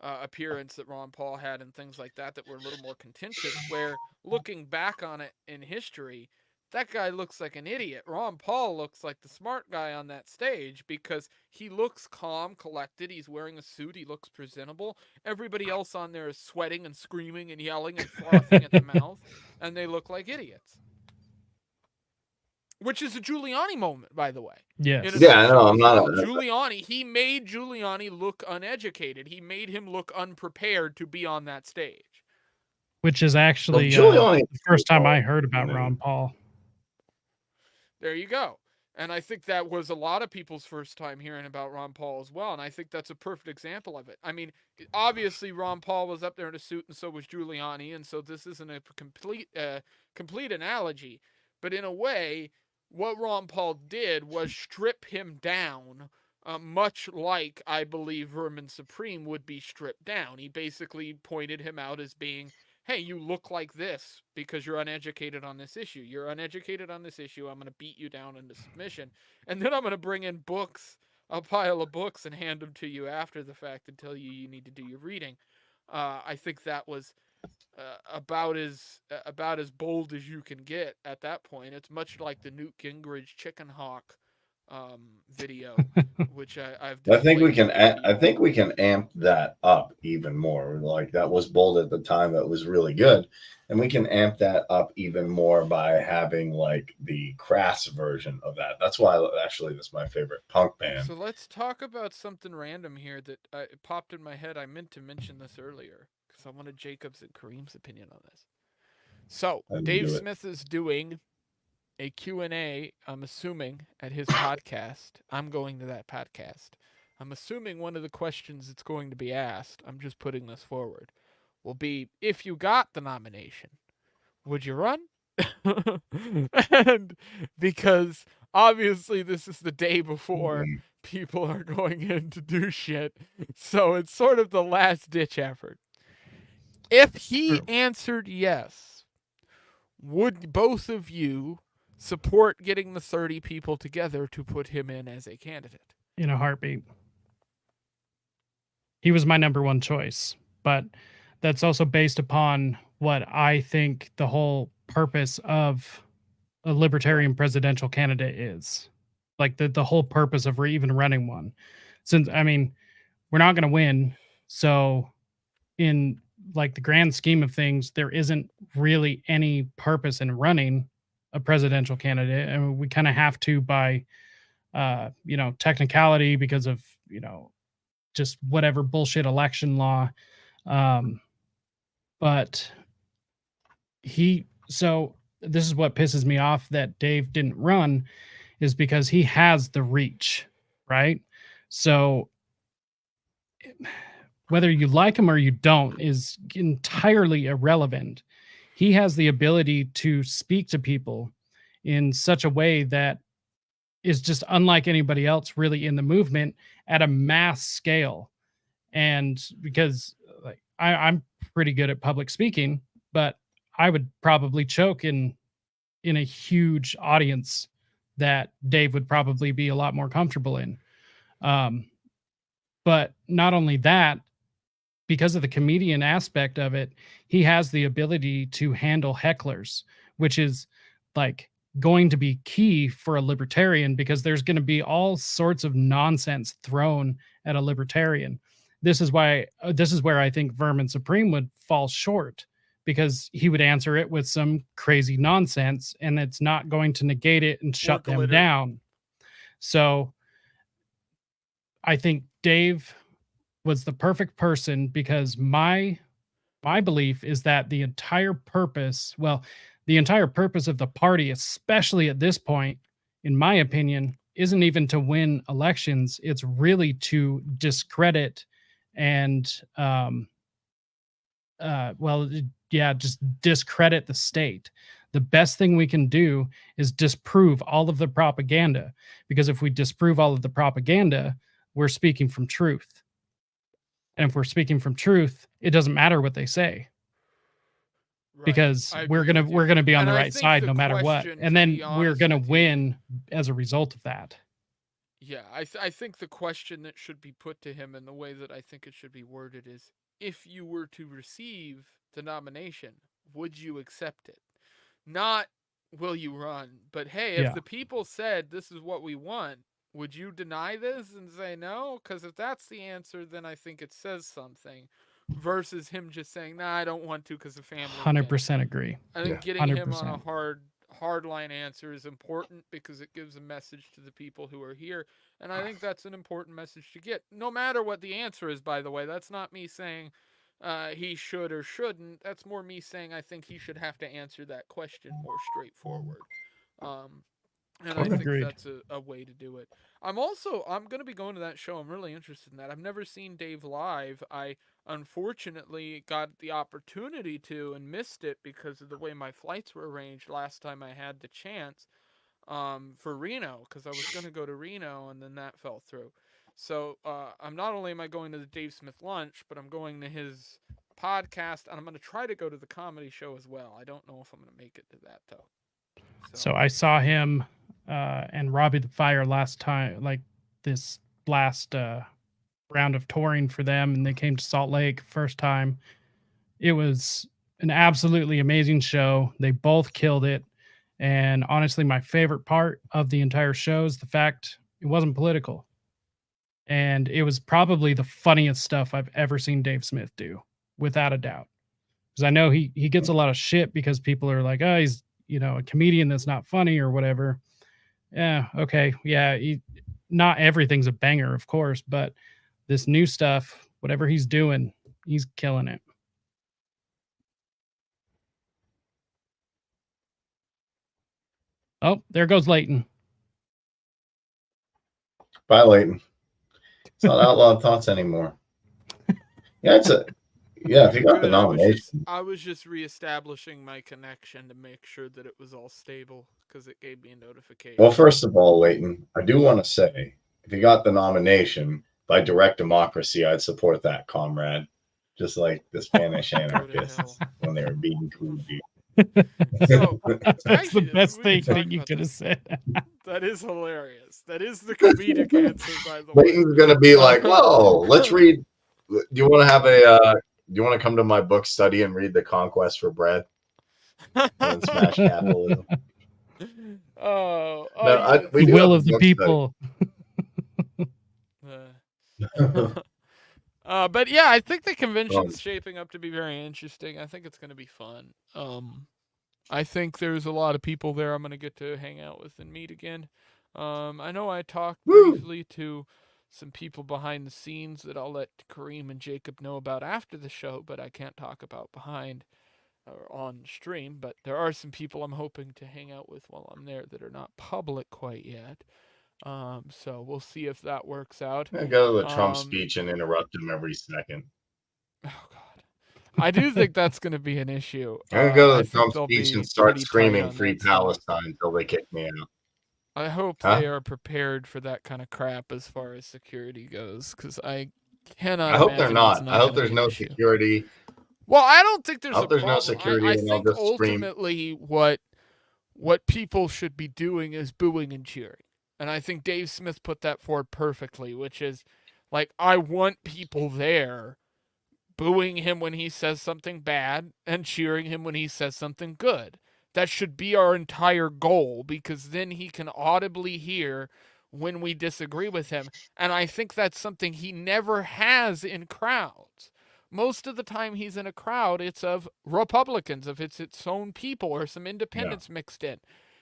Speaker 1: appearance that Ron Paul had and things like that were a little more contentious, where looking back on it in history, that guy looks like an idiot. Ron Paul looks like the smart guy on that stage because he looks calm, collected. He's wearing a suit. He looks presentable. Everybody else on there is sweating and screaming and yelling and frothing at the mouth, and they look like idiots. which is a Giuliani moment, by the way.
Speaker 2: Yes.
Speaker 3: Yeah, no, I'm not.
Speaker 1: Giuliani, he made Giuliani look uneducated. He made him look unprepared to be on that stage.
Speaker 2: Which is actually
Speaker 3: Giuliani,
Speaker 2: the first time I heard about Ron Paul.
Speaker 1: There you go. And I think that was a lot of people's first time hearing about Ron Paul as well. And I think that's a perfect example of it. I mean, obviously Ron Paul was up there in a suit, and so was Giuliani. And so this isn't a complete analogy. But in a way, what Ron Paul did was strip him down, much like I believe Vermin Supreme would be stripped down. He basically pointed him out as being, hey, you look like this because you're uneducated on this issue. You're uneducated on this issue. I'm going to beat you down into submission. And then I'm going to bring in books, a pile of books, and hand them to you after the fact and tell you need to do your reading. I think that was about as bold as you can get at that point. It's much like the Newt Gingrich chicken hawk video, which I've.
Speaker 3: I think we can. I think we can amp that up even more. Like that was bold at the time. That was really good, and we can amp that up even more by having like the crass version of that. That's why actually that's my favorite punk band.
Speaker 1: So let's talk about something random here that it popped in my head. I meant to mention this earlier because I wanted Jacob's and Kareem's opinion on this. So Dave Smith is doing a Q&A, I'm assuming, at his podcast. I'm going to that podcast. I'm assuming one of the questions that's going to be asked, I'm just putting this forward, will be, if you got the nomination, would you run? And because obviously this is the day before people are going in to do shit, so it's sort of the last-ditch effort. If he answered yes, would both of you support getting the 30 people together to put him in as a candidate?
Speaker 2: In a heartbeat. He was my number one choice, but that's also based upon what I think the whole purpose of a libertarian presidential candidate is. Like the whole purpose of even running one. Since, I mean, we're not going to win. So in like the grand scheme of things, there isn't really any purpose in running a presidential candidate, and we kind of have to by technicality because of just whatever bullshit election law, but so this is what pisses me off that Dave didn't run, is because he has the reach, right? So whether you like him or you don't is entirely irrelevant. He has the ability to speak to people in such a way that is just unlike anybody else really in the movement at a mass scale. And because like I'm pretty good at public speaking, but I would probably choke in a huge audience that Dave would probably be a lot more comfortable in. But not only that, because of the comedian aspect of it, he has the ability to handle hecklers, which is like going to be key for a libertarian, because there's going to be all sorts of nonsense thrown at a libertarian. This is where I think Vermin Supreme would fall short, because he would answer it with some crazy nonsense and it's not going to negate it and shut them down. So I think Dave was the perfect person, because my belief is that the entire purpose of the party, especially at this point, in my opinion, isn't even to win elections. It's really to discredit and just discredit the state. The best thing we can do is disprove all of the propaganda, because if we disprove all of the propaganda, we're speaking from truth. And if we're speaking from truth, it doesn't matter what they say. Right. Because we're gonna be on the right side no matter what, and then we're gonna win as a result of that.
Speaker 1: Yeah, I think the question that should be put to him, and the way that I think it should be worded, is, if you were to receive the nomination, would you accept it? Not will you run, but hey, if the people said this is what we want, would you deny this and say no? Because if that's the answer, then I think it says something. Versus him just saying, "Nah, I don't want to because the family."
Speaker 2: 100% agree.
Speaker 1: I think getting 100%. Him on a hard hardline answer is important because it gives a message to the people who are here. And I think that's an important message to get. No matter what the answer is, by the way, that's not me saying he should or shouldn't. That's more me saying I think he should have to answer that question more straightforward. And I think
Speaker 2: Agreed.
Speaker 1: that's a way to do it. I'm going to be going to that show. I'm really interested in that. I've never seen Dave live. I unfortunately got the opportunity to and missed it because of the way my flights were arranged last time I had the chance for Reno, because I was going to go to Reno and then that fell through. So I'm not only am I going to the Dave Smith lunch, but I'm going to his podcast, and I'm going to try to go to the comedy show as well. I don't know if I'm going to make it to that though.
Speaker 2: So I saw him and Robbie the Fire last time, like this last round of touring for them, and they came to Salt Lake first time. It was an absolutely amazing show. They both killed it. And honestly, my favorite part of the entire show is the fact it wasn't political. And it was probably the funniest stuff I've ever seen Dave Smith do, without a doubt. Because I know he gets a lot of shit because people are like, oh, he's, you know, a comedian that's not funny or whatever. Yeah, okay. Yeah, not everything's a banger, of course, but this new stuff, whatever he's doing, he's killing it. Oh, there goes Leighton.
Speaker 3: Bye, Leighton. It's not Outlawed Thoughts anymore. Yeah, if you got the nomination.
Speaker 1: I was just reestablishing my connection to make sure that it was all stable because it gave me a notification.
Speaker 3: Well, first of all, Leighton, I do want to say, if you got the nomination by direct democracy, I'd support that, comrade. Just like the Spanish anarchists when they were beating Kuwait.
Speaker 1: So,
Speaker 2: that's the best thing that you could have said.
Speaker 1: That is hilarious. That is the comedic answer, by the way.
Speaker 3: Leighton's gonna be like, "Whoa, let's read. Do you want to have a? Do you want to come to my book study and read The Conquest for Bread and smash capitalism?"
Speaker 2: The will of the people.
Speaker 1: But yeah, I think the convention's shaping up to be very interesting. I think it's going to be fun. I think there's a lot of people there I'm going to get to hang out with and meet again. I know I talked briefly to some people behind the scenes that I'll let Kareem and Jacob know about after the show, but I can't talk about behind or on stream. But there are some people I'm hoping to hang out with while I'm there that are not public quite yet. So we'll see if that works out.
Speaker 3: I go to the Trump speech and interrupt him every second.
Speaker 1: Oh God, I do think that's going to be an issue.
Speaker 3: I'm gonna go to the Trump speech and start screaming "Free Palestine" until they kick me out.
Speaker 1: I hope they are prepared for that kind of crap as far as security goes, because I cannot.
Speaker 3: I hope they're not. I hope there's no security.
Speaker 1: Well, I don't think there's a problem.
Speaker 3: No security.
Speaker 1: I think ultimately what people should be doing is booing and cheering. And I think Dave Smith put that forward perfectly, which is like, I want people there booing him when he says something bad and cheering him when he says something good. That should be our entire goal, because then he can audibly hear when we disagree with him. And I think that's something he never has in crowds. Most of the time he's in a crowd, it's of Republicans, if it's its own people or some independents mixed in.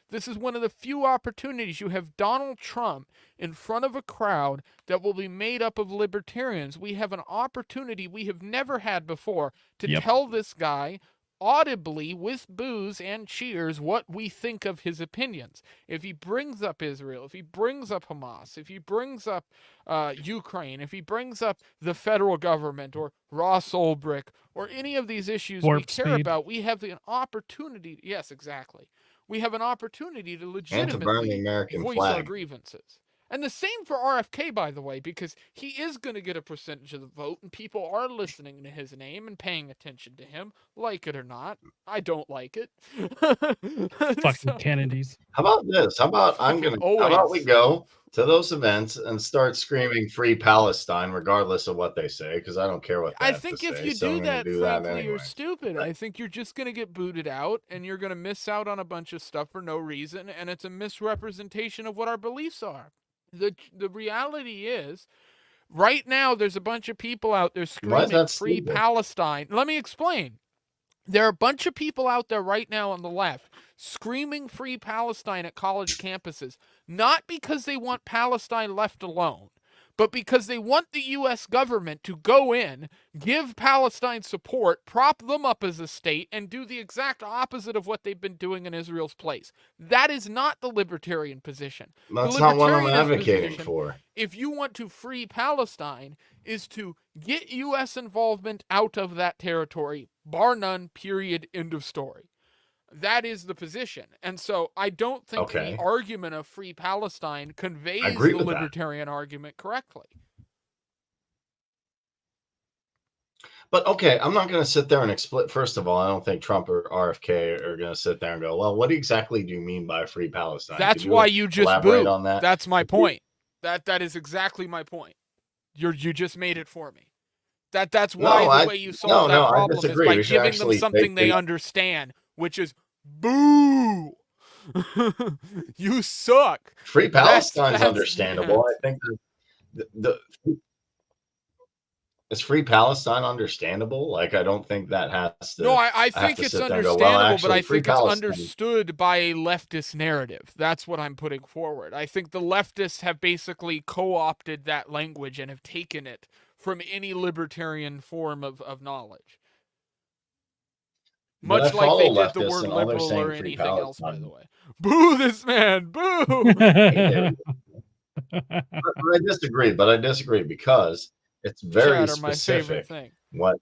Speaker 1: This is one of the few opportunities you have Donald Trump in front of a crowd that will be made up of libertarians. We have an opportunity we have never had before to tell this guy audibly with boos and cheers what we think of his opinions. If he brings up Israel, if he brings up Hamas, if he brings up Ukraine, if he brings up the federal government or Ross Ulbricht or any of these issues we care about, we have an opportunity. Yes, exactly. We have an opportunity to legitimately voice our grievances. And the same for RFK, by the way, because he is going to get a percentage of the vote, and people are listening to his name and paying attention to him, like it or not. I don't like it.
Speaker 2: Fucking Kennedys.
Speaker 3: How about this? How about we go to those events and start screaming "Free Palestine" regardless of what they say, because I don't care what they have to say.
Speaker 1: I think if you do that, frankly, you're stupid. I think you're just going to get booted out, and you're going to miss out on a bunch of stuff for no reason, and it's a misrepresentation of what our beliefs are. The reality is, right now, there's a bunch of people out there screaming "Free Palestine." Let me explain. There are a bunch of people out there right now on the left screaming free Palestine at college campuses, not because they want Palestine left alone, but because they want the U.S. government to go in, give Palestine support, prop them up as a state, and do the exact opposite of what they've been doing in Israel's place. That is not the libertarian position.
Speaker 3: That's
Speaker 1: The
Speaker 3: not what I'm
Speaker 1: libertarian
Speaker 3: advocating
Speaker 1: position,
Speaker 3: for.
Speaker 1: if you want to free Palestine, is to get U.S. involvement out of that territory, bar none, period, end of story. That is the position. And so I don't think the
Speaker 3: Okay.
Speaker 1: argument of free Palestine
Speaker 3: I
Speaker 1: conveys
Speaker 3: agree
Speaker 1: the
Speaker 3: with that.
Speaker 1: libertarian argument correctly.
Speaker 3: But okay, I'm not going to sit there and explain. First of all, I don't think Trump or RFK are going to sit there and go, well, what exactly do you mean by free Palestine?
Speaker 1: That's
Speaker 3: Could
Speaker 1: why you just
Speaker 3: elaborate
Speaker 1: boo.
Speaker 3: on that?
Speaker 1: That's my point. That is exactly my point. You just made it for me. That's why the way you solve that
Speaker 3: I
Speaker 1: problem is
Speaker 3: disagree.
Speaker 1: by
Speaker 3: We should
Speaker 1: giving them
Speaker 3: actually
Speaker 1: something they understand, which is boo. You suck.
Speaker 3: Free Palestine's
Speaker 1: That's
Speaker 3: understandable. I think is free Palestine understandable? Like, I don't think that has to.
Speaker 1: No, I think it's understandable, but I think it's understood by a leftist narrative. That's what I'm putting forward. I think the leftists have basically co-opted that language and have taken it from any libertarian form of knowledge. Much like they did the word liberal or anything else, by the way. Boo this man! Boo!
Speaker 3: I disagree because it's very specific. What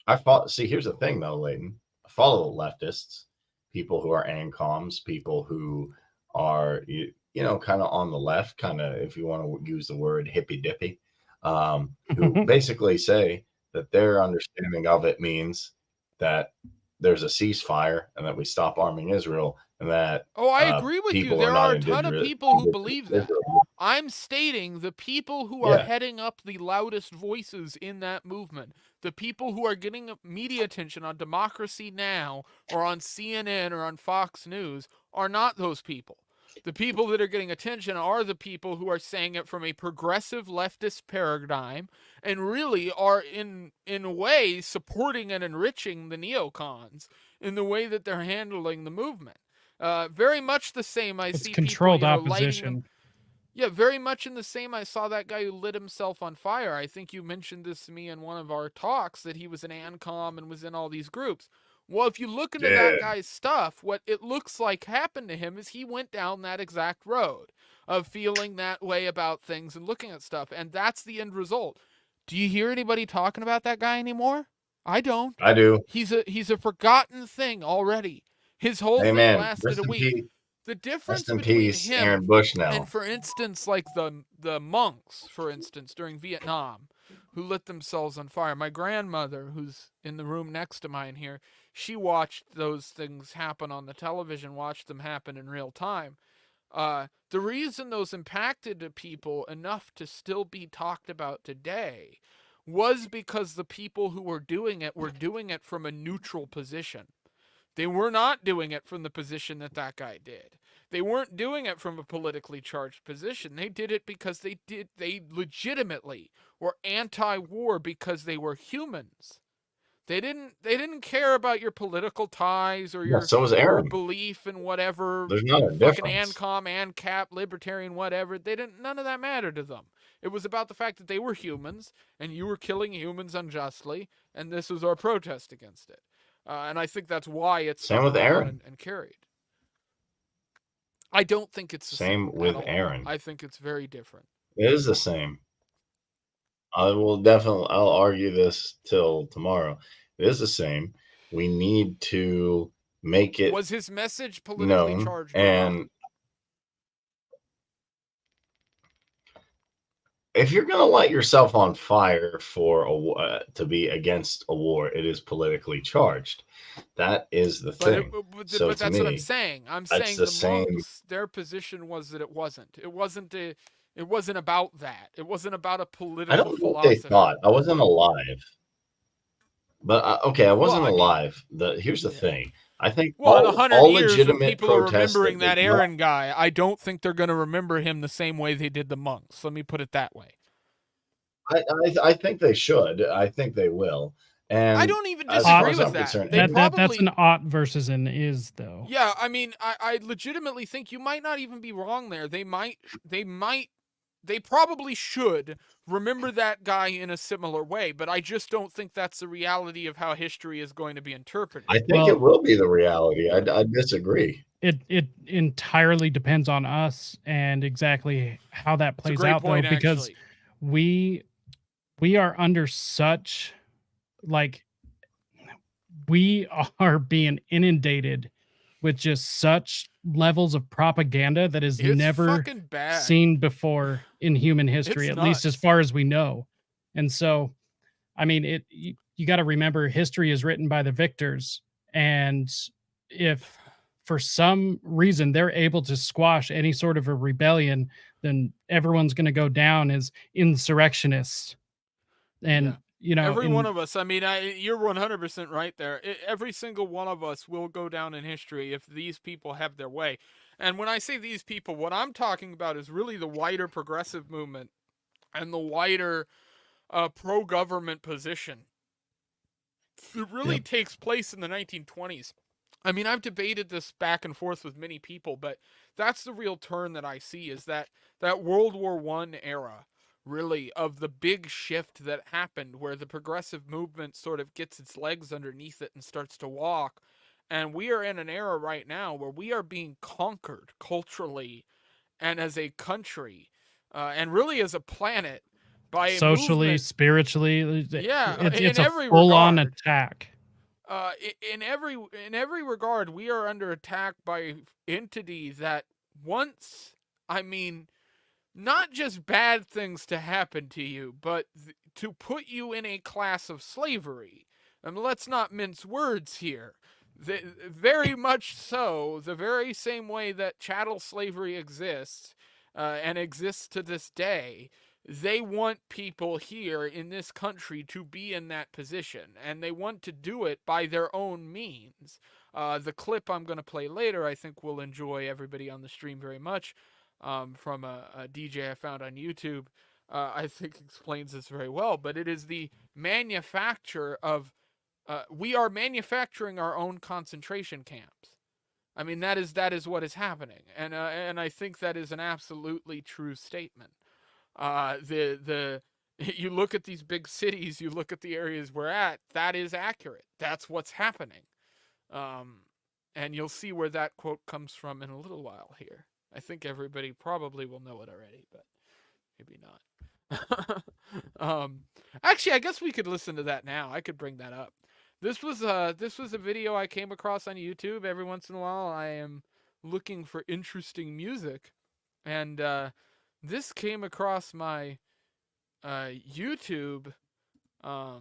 Speaker 3: I follow. See, here's the thing, though, Leighton. I follow leftists, people who are ANCOMs, people who are kind of on the left, kind of, if you want to use the word hippy dippy, who basically say that their understanding of it means that there's a ceasefire and that we stop arming Israel. And that
Speaker 1: I agree with you. There are a ton of people who believe that. I'm stating the people who are heading up the loudest voices in that movement, the people who are getting media attention on Democracy Now! Or on CNN or on Fox News, are not those people. The people that are getting attention are the people who are saying it from a progressive leftist paradigm and really are in a way supporting and enriching the neocons in the way that they're handling the movement. Very much the same.
Speaker 2: It's controlled people, opposition.
Speaker 1: Very much in the same. I saw that guy who lit himself on fire. I think you mentioned this to me in one of our talks, that he was an ANCOM and was in all these groups. Well, if you look into that guy's stuff, what it looks like happened to him is he went down that exact road of feeling that way about things and looking at stuff, and that's the end result. Do you hear anybody talking about that guy anymore? I don't.
Speaker 3: I do.
Speaker 1: He's a forgotten thing already. His whole thing lasted a week. The difference between him
Speaker 3: Aaron Bush now.
Speaker 1: and, for instance, like the monks, for instance, during Vietnam, who lit themselves on fire. My grandmother, who's in the room next to mine here, she watched those things happen on the television, watched them happen in real time. The reason those impacted people enough to still be talked about today was because the people who were doing it from a neutral position. They were not doing it from the position that guy did. They weren't doing it from a politically charged position. They did it because they legitimately were anti-war because they were humans. They didn't care about your political ties or your belief in whatever.
Speaker 3: There's not a difference.
Speaker 1: ANCOM, ANCAP, libertarian, whatever. None of that mattered to them. It was about the fact that they were humans and you were killing humans unjustly, and this was our protest against it. And I think that's why it's
Speaker 3: same with Aaron
Speaker 1: and carried. I don't think it's the
Speaker 3: same with Aaron.
Speaker 1: I think it's very different.
Speaker 3: It is the same. I'll argue this till tomorrow. It is the same. We need to make it.
Speaker 1: Was his message politically charged?
Speaker 3: And if you're going to light yourself on fire for to be against a war, it is politically charged. That is the thing.
Speaker 1: But that's what I'm saying. I'm saying the monks, their position was that it wasn't. It wasn't about that. It wasn't about a political philosophy. I don't know what they thought.
Speaker 3: I wasn't alive. But I wasn't alive. Here's the thing. I think
Speaker 1: in 100 years, when people are remembering that Aaron guy, I don't think they're going to remember him the same way they did the monks. Let me put it that way.
Speaker 3: I think they should. I think they will. And
Speaker 1: I don't even
Speaker 3: as far
Speaker 1: disagree
Speaker 3: as
Speaker 1: with
Speaker 3: I'm
Speaker 1: that.
Speaker 3: concerned,
Speaker 1: They
Speaker 2: That's
Speaker 1: probably
Speaker 2: an ought versus an is, though.
Speaker 1: Yeah, I mean, I legitimately think you might not even be wrong there. They probably should remember that guy in a similar way, but I just don't think that's the reality of how history is going to be interpreted.
Speaker 3: I think
Speaker 2: Well-
Speaker 3: it will be the reality. I disagree.
Speaker 2: It entirely depends on us and exactly how that
Speaker 1: It's a
Speaker 2: plays
Speaker 1: great
Speaker 2: out,
Speaker 1: point,
Speaker 2: though, because
Speaker 1: actually.
Speaker 2: we are under such, like, we are being inundated with just such levels of propaganda that is
Speaker 1: It's
Speaker 2: never
Speaker 1: fucking bad.
Speaker 2: seen before in human history,
Speaker 1: It's
Speaker 2: at least as
Speaker 1: nuts.
Speaker 2: far as we know. And so, I mean, you got to remember, history is written by the victors, and if for some reason they're able to squash any sort of a rebellion, then everyone's going to go down as insurrectionists. And
Speaker 1: Yeah.
Speaker 2: you know,
Speaker 1: Every one of us, I mean, you're 100% right there. Every single one of us will go down in history if these people have their way. And when I say these people, what I'm talking about is really the wider progressive movement and the wider pro-government position. It really takes place in the 1920s. I mean, I've debated this back and forth with many people, but that's the real turn that I see, is that World War I era, really, of the big shift that happened where the progressive movement sort of gets its legs underneath it and starts to walk. And we are in an era right now where we are being conquered culturally and as a country and really as a planet by a
Speaker 2: socially,
Speaker 1: movement.
Speaker 2: spiritually,
Speaker 1: Yeah,
Speaker 2: it's
Speaker 1: in
Speaker 2: a
Speaker 1: every
Speaker 2: full-on
Speaker 1: regard.
Speaker 2: attack.
Speaker 1: In every regard, we are under attack by entity that wants, I mean, not just bad things to happen to you, but to put you in a class of slavery. And let's not mince words here. Very much so, the very same way that chattel slavery exists and exists to this day, they want people here in this country to be in that position, and they want to do it by their own means. The clip I'm going to play later, I think, will enjoy everybody on the stream very much, from a DJ I found on YouTube. I think explains this very well, but it is the manufacture of we are manufacturing our own concentration camps. I mean, that is what is happening, and I think that is an absolutely true statement. You look at these big cities, you look at the areas we're at. That is accurate. That's what's happening, and you'll see where that quote comes from in a little while here. I think everybody probably will know it already, but maybe not. Actually, I guess we could listen to that now. I could bring that up. This was a video I came across on YouTube. Every once in a while, I am looking for interesting music, and this came across my YouTube, my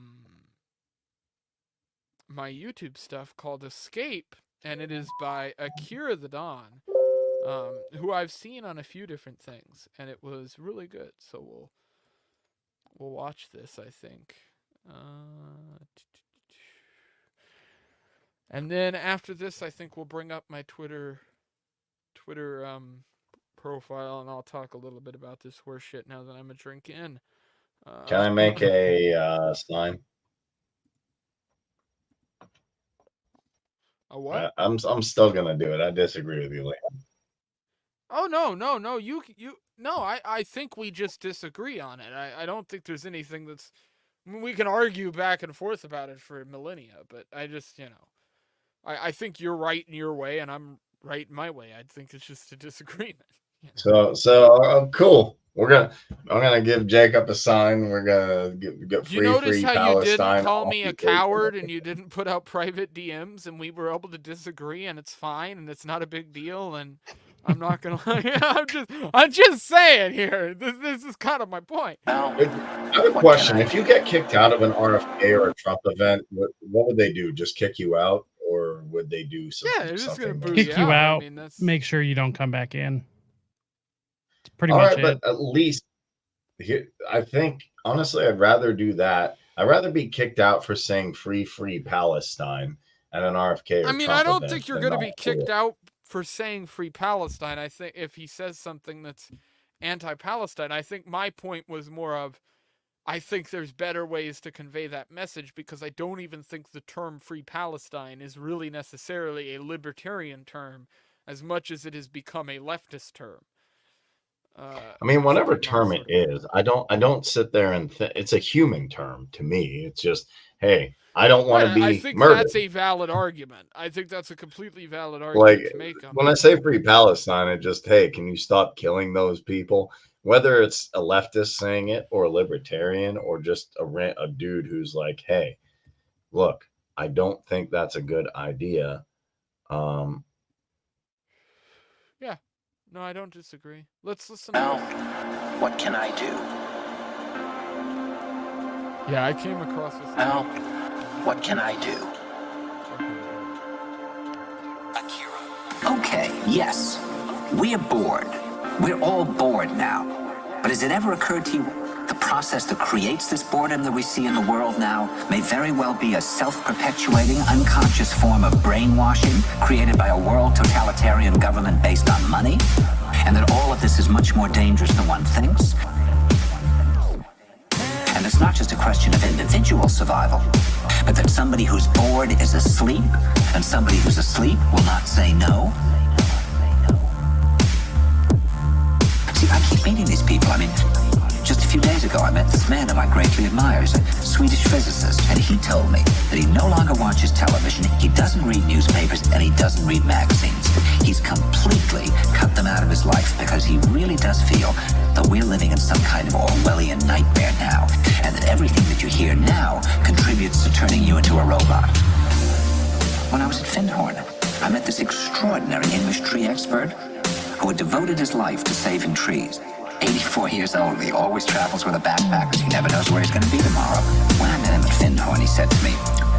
Speaker 1: YouTube stuff called Escape, and it is by Akira the Don, who I've seen on a few different things, and it was really good. So we'll watch this, I think. And then after this, I think we'll bring up my Twitter profile, and I'll talk a little bit about this horse shit now that I'm a drink in.
Speaker 3: Can I make a sign?
Speaker 1: A what?
Speaker 3: I'm still gonna do it. I disagree with you, Liam.
Speaker 1: Oh no. No, I think we just disagree on it. I don't think there's anything that's. I mean, we can argue back and forth about it for millennia, but I just, I think you're right in your way and I'm right in my way. I think it's just a disagreement.
Speaker 3: So cool. I'm gonna give Jacob a sign. We're gonna get
Speaker 1: You notice
Speaker 3: free
Speaker 1: how
Speaker 3: Palestine.
Speaker 1: you didn't call me a
Speaker 3: off
Speaker 1: coward and you didn't put out private DMs, and we were able to disagree, and it's fine, and it's not a big deal, and I'm not gonna lie. I'm just saying here. This is kind of my point.
Speaker 3: I have a question. If you get kicked out of an RFK or a Trump event, what would they do? Just kick you out, or would they do something?
Speaker 1: Yeah, they're just gonna
Speaker 3: something
Speaker 1: boo
Speaker 3: more?
Speaker 2: Kick you
Speaker 1: I
Speaker 2: out.
Speaker 1: mean, that's
Speaker 2: Make sure you don't come back in. It's pretty
Speaker 3: All
Speaker 2: much
Speaker 3: right,
Speaker 2: it.
Speaker 3: but at least here, I think honestly, I'd rather do that. I'd rather be kicked out for saying free Palestine at an RFK or
Speaker 1: I mean,
Speaker 3: Trump
Speaker 1: I don't
Speaker 3: event
Speaker 1: think you're
Speaker 3: than
Speaker 1: going to
Speaker 3: not
Speaker 1: be
Speaker 3: do
Speaker 1: kicked
Speaker 3: it.
Speaker 1: out for saying free Palestine. I think if he says something that's anti-Palestine, I think my point was more of I think there's better ways to convey that message, because I don't even think the term Free Palestine is really necessarily a libertarian term as much as it has become a leftist term.
Speaker 3: I mean, whatever term it is, I don't sit there and it's a human term to me. It's just, hey, I don't want to be
Speaker 1: I think
Speaker 3: murdered.
Speaker 1: that's a valid argument. I think that's a completely valid argument to make.
Speaker 3: When I say Free Palestine, it just, hey, can you stop killing those people? Whether it's a leftist saying it or a libertarian or just a dude who's like, hey, look, I don't think that's a good idea.
Speaker 1: Yeah. No, I don't disagree. Let's listen.
Speaker 6: Well, what can I do?
Speaker 1: Yeah, I came across this.
Speaker 6: Well, what can I do? Okay, yes. We're bored. We're all bored now. But has it ever occurred to you the process that creates this boredom that we see in the world now may very well be a self-perpetuating, unconscious form of brainwashing created by a world totalitarian government based on money? And that all of this is much more dangerous than one thinks? And it's not just a question of individual survival, but that somebody who's bored is asleep, and somebody who's asleep will not say no. See, I keep meeting these people. I mean, just a few days ago, I met this man whom I greatly admire. He's a Swedish physicist, and he told me that he no longer watches television, he doesn't read newspapers, and he doesn't read magazines. He's completely cut them out of his life because he really does feel that we're living in some kind of Orwellian nightmare now, and that everything that you hear now contributes to turning you into a robot. When I was at Findhorn, I met this extraordinary English tree expert who had devoted his life to saving trees. 84 years old, he always travels with a backpack because he never knows where he's going to be tomorrow. When I met him at Findhorn, he said to me,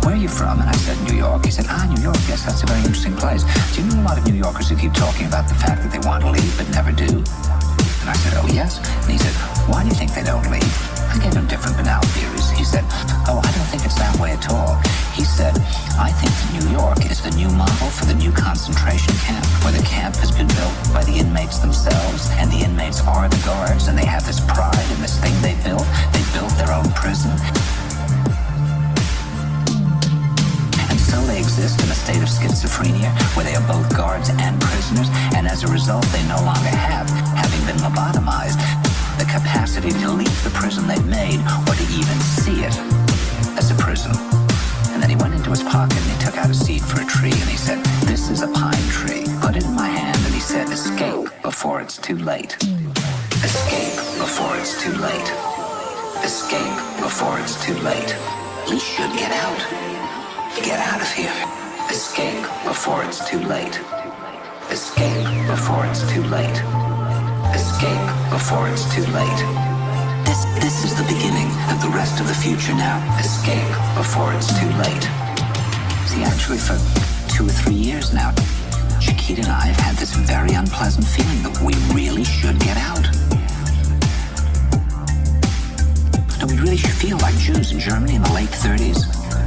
Speaker 6: "Where are you from?" And I said, "New York." He said, "New York, yes, that's a very interesting place. Do you know a lot of New Yorkers who keep talking about the fact that they want to leave but never do?" And I said, "Oh, yes." And he said, "Why do you think they don't leave?" I gave him different banal theories. He said, "Oh, I don't think it's that way at all." He said, "I think that New York is the new model for the new concentration camp, where the camp has been built by the inmates themselves, and the inmates are the guards, and they have this pride in this thing they built. They built their own prison. And so they exist in a state of schizophrenia, where they are both guards and prisoners, and as a result, they no longer have, having been lobotomized, the capacity to leave the prison they've made, or to even see it as a prison." And then he went into his pocket and he took out a seed for a tree and he said, "This is a pine tree." Put it in my hand and he said, "Escape before it's too late. Escape before it's too late. Escape before it's too late. We should get out. Get out of here. Escape before it's too late. Escape before it's too late. Escape before it's too late. This is the beginning of the rest of the future now. Escape before it's too late." See, actually, for 2 or 3 years now, Chiquita and I have had this very unpleasant feeling that we really should get out. That we really should feel like Jews in Germany in the late 30s.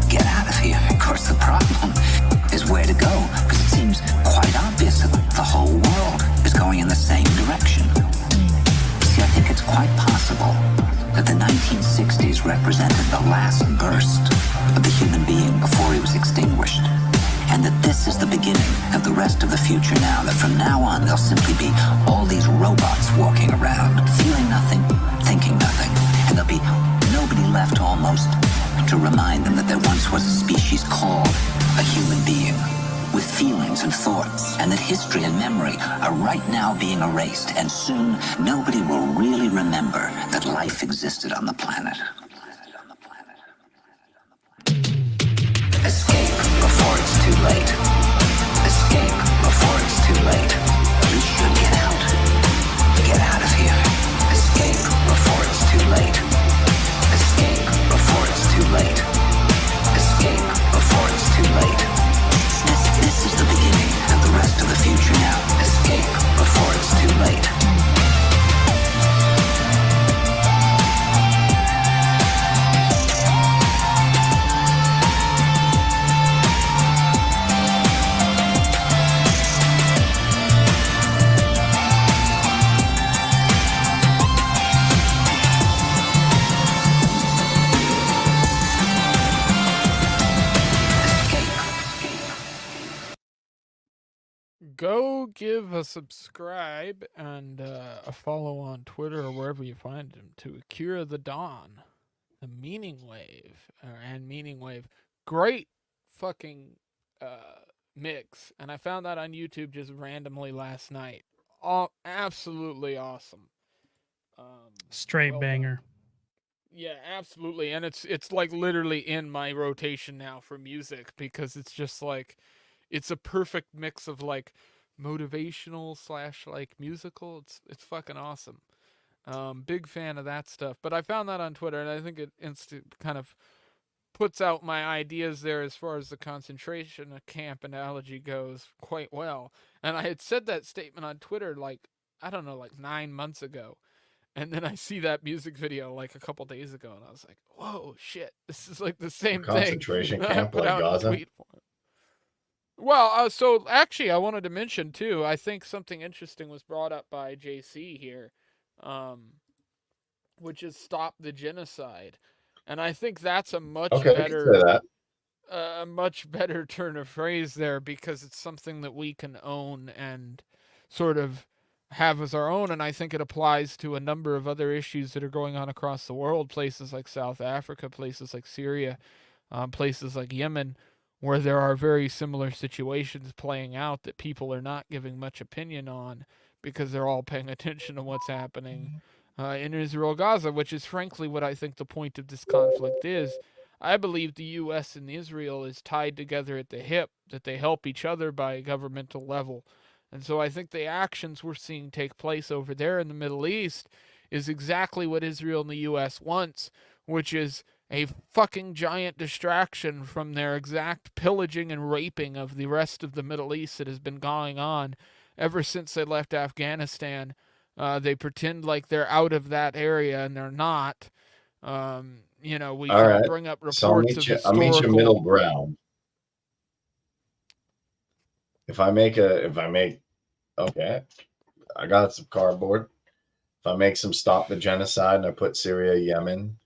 Speaker 6: Get out of here. Of course, the problem is where to go, because it seems quite obvious that the whole world is going in the same direction. See, I think it's quite possible that the 1960s represented the last burst of the human being before he was extinguished, and that this is the beginning of the rest of the future now, that from now on there'll simply be all these robots walking around, feeling nothing, thinking nothing, and there'll be nobody left almost to remind them that there once was a species called a human being, with feelings and thoughts, and that history and memory are right now being erased, and soon nobody will really remember that life existed on the planet. Escape before it's too late. Escape before it's too late. We should get out. Get out of here. Escape before it's too late. Escape before it's too late. Escape before it's too late. This is the beginning of the rest of the future now. Escape before it's too late.
Speaker 1: go give a subscribe and a follow on Twitter or wherever you find him to Akira the Dawn, the Meaning Wave, and Meaning Wave. Great fucking mix, and I found that on YouTube just randomly last night. Absolutely awesome.
Speaker 2: Straight
Speaker 1: well
Speaker 2: banger.
Speaker 1: done. Yeah, absolutely, and it's like literally in my rotation now for music because it's just like it's a perfect mix of like motivational / like musical. It's fucking awesome. Big fan of that stuff. But I found that on Twitter, and I think it kind of puts out my ideas there as far as the concentration camp analogy goes quite well. And I had said that statement on Twitter like, I don't know, like 9 months ago. And then I see that music video like a couple days ago, and I was like, whoa, shit, this is like the same thing
Speaker 3: Concentration
Speaker 1: that I
Speaker 3: camp
Speaker 1: put
Speaker 3: like
Speaker 1: out in
Speaker 3: Gaza?
Speaker 1: tweet form. Well, so actually, I wanted to mention too. I think something interesting was brought up by JC here, which is stop the genocide, and I think that's a much
Speaker 3: Okay, we can
Speaker 1: better,
Speaker 3: say that.
Speaker 1: a much better turn of phrase there because it's something that we can own and sort of have as our own, and I think it applies to a number of other issues that are going on across the world, places like South Africa, places like Syria, places like Yemen, where there are very similar situations playing out that people are not giving much opinion on because they're all paying attention to what's happening in Israel, Gaza, which is frankly what I think the point of this conflict is. I believe the U.S. and Israel is tied together at the hip, that they help each other by a governmental level. And so I think the actions we're seeing take place over there in the Middle East is exactly what Israel and the U.S. wants, which is a fucking giant distraction from their exact pillaging and raping of the rest of the Middle East that has been going on ever since they left Afghanistan. They pretend like they're out of that area, and they're not. We
Speaker 3: All
Speaker 1: can
Speaker 3: right.
Speaker 1: bring up
Speaker 3: So
Speaker 1: reports of
Speaker 3: I'll meet you middle
Speaker 1: historical.
Speaker 3: ground. If I make, okay, I got some cardboard. If I make some stop the genocide and I put Syria, Yemen,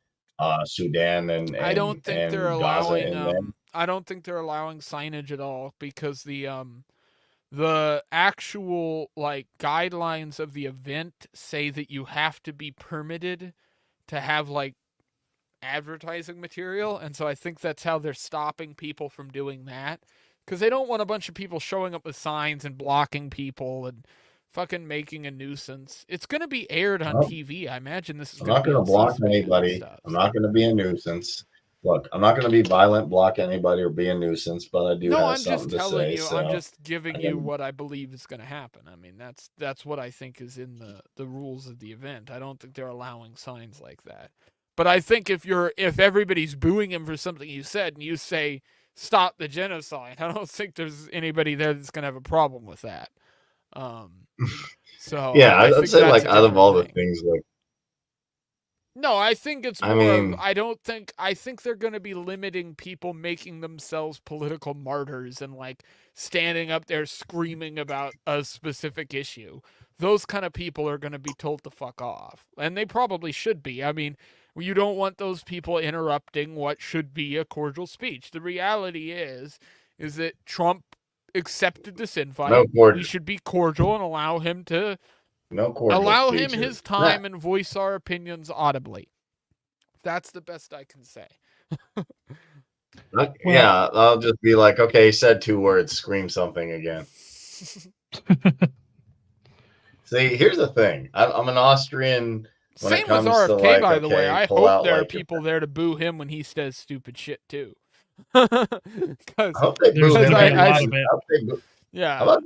Speaker 3: Sudan,
Speaker 1: I don't think they're
Speaker 3: and Gaza
Speaker 1: allowing.
Speaker 3: in there.
Speaker 1: I don't think they're allowing signage at all because the actual like guidelines of the event say that you have to be permitted to have like advertising material, and so I think that's how they're stopping people from doing that because they don't want a bunch of people showing up with signs and blocking people and fucking making a nuisance. It's going to be aired on
Speaker 3: Oh,
Speaker 1: TV. I imagine this is
Speaker 3: I'm
Speaker 1: going to
Speaker 3: not
Speaker 1: be
Speaker 3: going to
Speaker 1: on
Speaker 3: block
Speaker 1: C-SPAN and
Speaker 3: anybody.
Speaker 1: stuff.
Speaker 3: I'm not going to be a nuisance. Look, I'm not going to be violent, block anybody, or be a nuisance, but I do
Speaker 1: No,
Speaker 3: have
Speaker 1: I'm just
Speaker 3: something to
Speaker 1: telling
Speaker 3: say.
Speaker 1: you. I'm
Speaker 3: So
Speaker 1: just giving you what I believe is going to happen. I mean, that's what I think is in the rules of the event. I don't think they're allowing signs like that. But I think if everybody's booing him for something you said and you say stop the genocide, I don't think there's anybody there that's going to have a problem with that. So
Speaker 3: yeah,
Speaker 1: I
Speaker 3: I'd
Speaker 1: think
Speaker 3: say
Speaker 1: that's
Speaker 3: like
Speaker 1: a
Speaker 3: out of
Speaker 1: different
Speaker 3: all the
Speaker 1: thing.
Speaker 3: things, like
Speaker 1: No, I think it's
Speaker 3: I
Speaker 1: more of
Speaker 3: mean,
Speaker 1: I think they're going to be limiting people making themselves political martyrs and like standing up there screaming about a specific issue. Those kind of people are going to be told to fuck off. And they probably should be. I mean, you don't want those people interrupting what should be a cordial speech. The reality is that Trump accepted this invite. We should be cordial and allow him
Speaker 3: speeches.
Speaker 1: his time and voice our opinions audibly. That's the best I can say.
Speaker 3: Yeah, I'll just be like, okay, he said 2 words, scream something again. See, here's the thing. I'm an Austrian when
Speaker 1: Same
Speaker 3: it comes
Speaker 1: with RFK,
Speaker 3: to like,
Speaker 1: by the way.
Speaker 3: okay,
Speaker 1: I
Speaker 3: pull
Speaker 1: hope
Speaker 3: out
Speaker 1: there are
Speaker 3: like
Speaker 1: people there to boo him when he says stupid shit too.
Speaker 3: I hope they
Speaker 2: There's
Speaker 3: boo
Speaker 2: going
Speaker 3: him.
Speaker 2: to be a
Speaker 1: I-
Speaker 2: lot of it.
Speaker 3: How
Speaker 1: yeah.
Speaker 3: about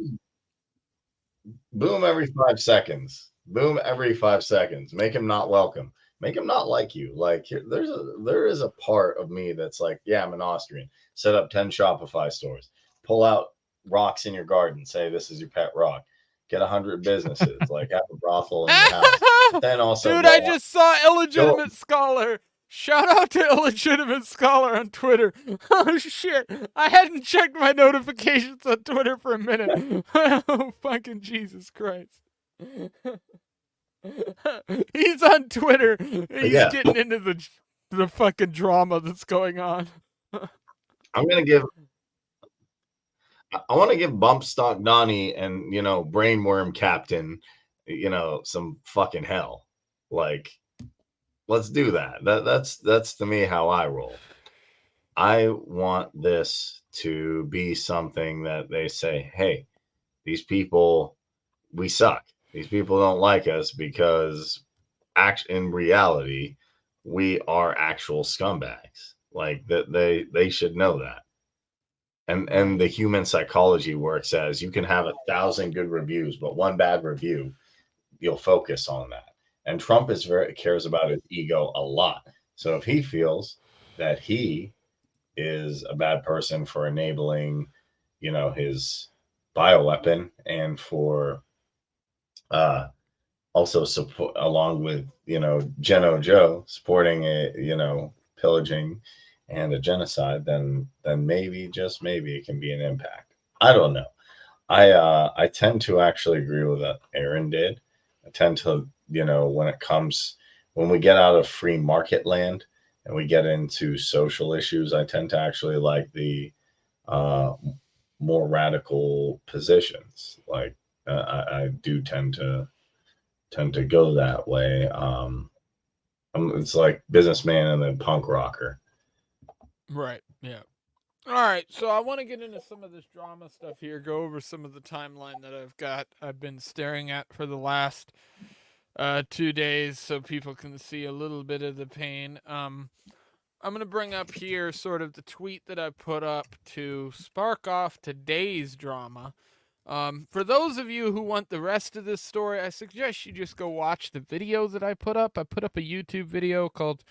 Speaker 3: boom every 5 seconds? Boom every 5 seconds. Make him not welcome. Make him not like you. Like there is a part of me that's like, yeah, I'm an Austrian. Set up 10 Shopify stores. Pull out rocks in your garden. Say this is your pet rock. Get 100 businesses. Like have a brothel in your house. Then also,
Speaker 1: dude, I just saw Illegitimate Scholar. Shout out to Illegitimate Scholar on Twitter. Oh shit, I hadn't checked my notifications on Twitter for a minute. Oh fucking Jesus Christ. He's on Twitter. He's getting into the fucking drama that's going on.
Speaker 3: I'm I want to give Bump Stock Donnie and Brainworm Captain, some fucking hell. Like, let's do that. That's to me how I roll. I want this to be something that they say, hey, these people, we suck. These people don't like us because in reality, we are actual scumbags. Like that they should know that. And the human psychology works as you can have 1,000 good reviews, but one bad review, you'll focus on that. And Trump cares about his ego a lot. So if he feels that he is a bad person for enabling, his bioweapon and for also support along with, Geno Joe supporting pillaging and a genocide, then maybe, just maybe, it can be an impact. I don't know. I tend to actually agree with what Aaron did. I tend to, when we get out of free market land and we get into social issues, I tend to actually like the more radical positions. Like I do tend to go that way. It's like businessman and then punk rocker.
Speaker 1: Right. Yeah. All right. So I want to get into some of this drama stuff here. Go over some of the timeline that I've been staring at for the last 2 days, so people can see a little bit of the pain. I'm gonna bring up here sort of the tweet that I put up to spark off today's drama. For those of you who want the rest of this story, I suggest you just go watch the video that I put up. I put up a YouTube video called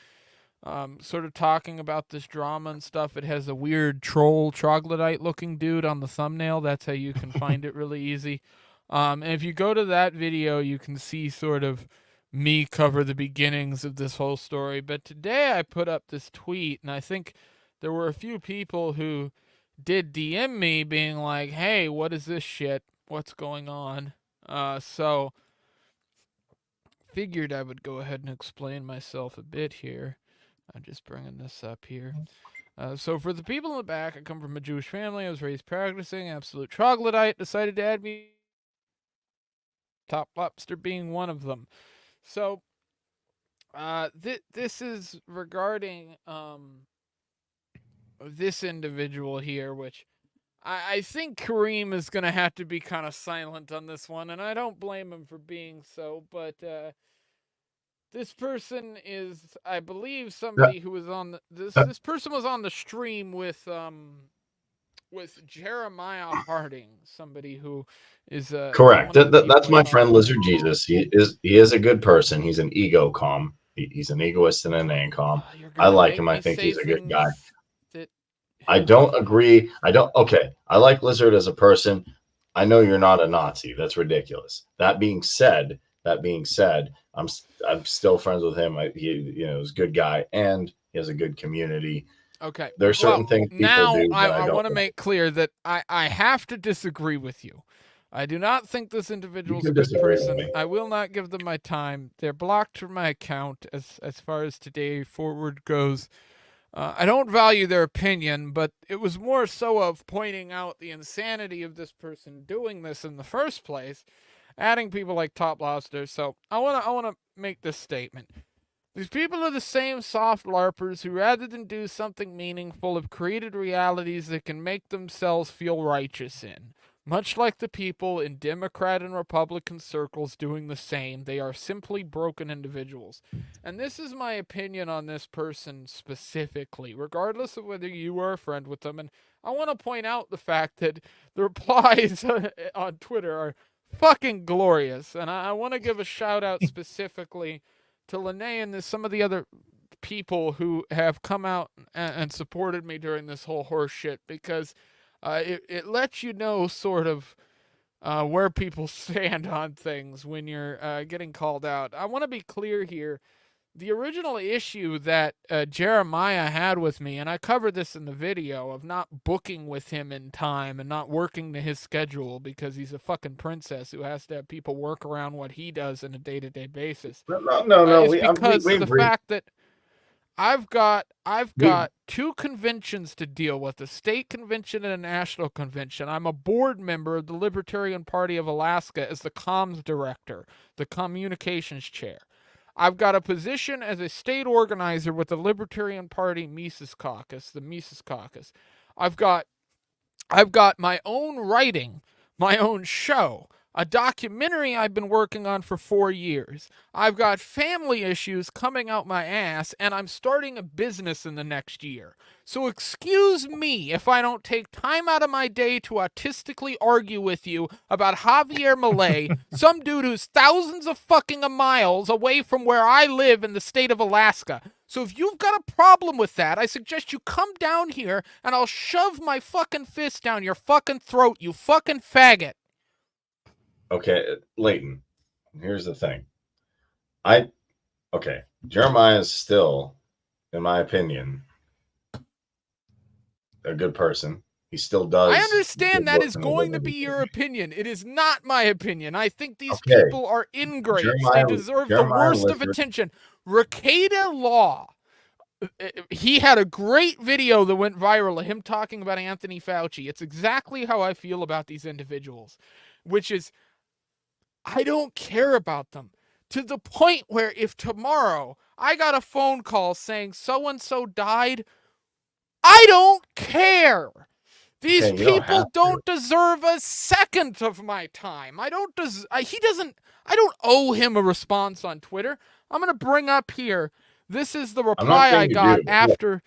Speaker 1: sort of talking about this drama and stuff. It has a weird troll troglodyte looking dude on the thumbnail. That's how you can find it really easy. And if you go to that video, you can see sort of me cover the beginnings of this whole story. But today I put up this tweet, and I think there were a few people who did DM me being like, hey, what is this shit? What's going on? So figured I would go ahead and explain myself a bit here. I'm just bringing this up here. So for the people in the back, I come from a Jewish family. I was raised practicing. Absolute troglodyte. Decided to add me. Top lobster being one of them. So this is regarding this individual here, which I think Kareem is going to have to be kind of silent on this one, and I don't blame him for being so, but this person is, I believe, somebody who was on this person was on the stream with Jeremiah Harding, somebody who is
Speaker 3: correct. That's my friend Lizard Jesus. He is a good person. He's an ego com. He's an egoist and an ancom. I like him. I think he's a good guy. I don't agree. Okay. I like Lizard as a person. I know you're not a Nazi. That's ridiculous. That being said, I'm still friends with him. He's a good guy and he has a good community.
Speaker 1: Okay.
Speaker 3: There's certain things people
Speaker 1: now
Speaker 3: do.
Speaker 1: I want to make clear that I have to disagree with you. I do not think this individual is a good person. I will not give them my time. They're blocked from my account as far as today forward goes. I don't value their opinion, but it was more so of pointing out the insanity of this person doing this in the first place, adding people like Top Lobster. So I want to make this statement. These people are the same soft LARPers who, rather than do something meaningful, have created realities that can make themselves feel righteous in. Much like the people in Democrat and Republican circles doing the same, they are simply broken individuals. And this is my opinion on this person specifically, regardless of whether you are a friend with them. And I want to point out the fact that the replies on Twitter are fucking glorious. And I want to give a shout out specifically to Lene and some of the other people who have come out and supported me during this whole horse shit, because it lets you know sort of where people stand on things when you're getting called out. I want to be clear here. The original issue that Jeremiah had with me, and I covered this in the video, of not booking with him in time and not working to his schedule because he's a fucking princess who has to have people work around what he does on a day-to-day basis.
Speaker 3: No.
Speaker 1: It's because of the fact that I've got two conventions to deal with, a state convention and a national convention. I'm a board member of the Libertarian Party of Alaska as the comms director, the communications chair. I've got a position as a state organizer with the Libertarian Party Mises Caucus, the Mises Caucus. I've got my own writing, my own show, a documentary I've been working on for 4 years. I've got family issues coming out my ass, and I'm starting a business in the next year. So excuse me if I don't take time out of my day to autistically argue with you about Javier Milei, some dude who's thousands of fucking miles away from where I live in the state of Alaska. So if you've got a problem with that, I suggest you come down here and I'll shove my fucking fist down your fucking throat, you fucking faggot.
Speaker 3: Okay, Leighton, here's the thing. Jeremiah is still, in my opinion, a good person. He still does.
Speaker 1: I understand that is going to be your opinion. It is not my opinion. I think these people are ingrates. They deserve the worst of attention. Rekieta Law. He had a great video that went viral of him talking about Anthony Fauci. It's exactly how I feel about these individuals, which is I don't care about them to the point where if tomorrow I got a phone call saying so-and-so died, I don't care. These people don't deserve a second of my time. I don't owe him a response on Twitter. I'm going to bring up here. This is the reply I got after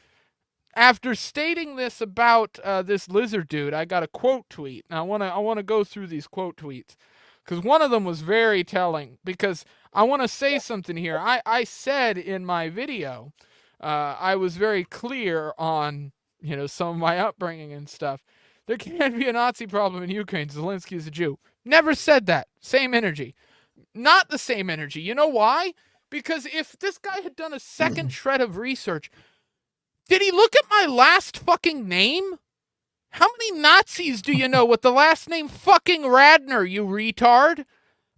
Speaker 1: stating this about this lizard dude. I got a quote tweet. Now I want to go through these quote tweets because one of them was very telling, because I want to say something here. I said in my video, I was very clear on, some of my upbringing and stuff. There can't be a Nazi problem in Ukraine. Zelensky is a Jew. Never said that. Same energy. Not the same energy. You know why? Because if this guy had done a second shred of research, did he look at my last fucking name? How many Nazis do you know with the last name fucking Radner, you retard?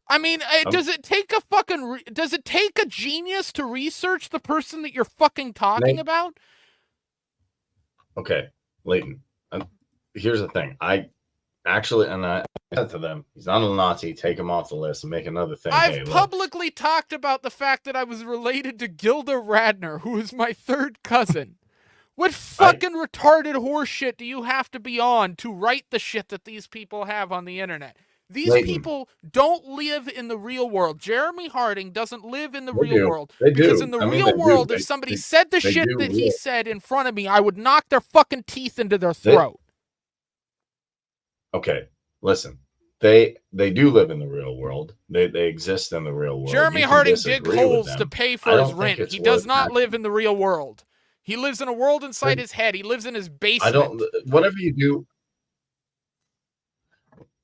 Speaker 1: I mean, does it take a genius to research the person that you're fucking talking about?
Speaker 3: Okay, Leighton, here's the thing. I said to them, he's not a Nazi, take him off the list and make another thing.
Speaker 1: I've publicly talked about the fact that I was related to Gilda Radner, who is my third cousin. What fucking retarded horseshit do you have to be on to write the shit that these people have on the internet? These people don't live in the real world. Jeremy Harding doesn't live in the real world. Because in the real world, if somebody said the shit that he said in front of me, I would knock their fucking teeth into their throat.
Speaker 3: Okay, listen. They do live in the real world. They exist in the real world.
Speaker 1: Jeremy Harding digs holes to pay for his rent. He does not live in the real world. He lives in a world inside his head. He lives in his basement.
Speaker 3: Whatever you do.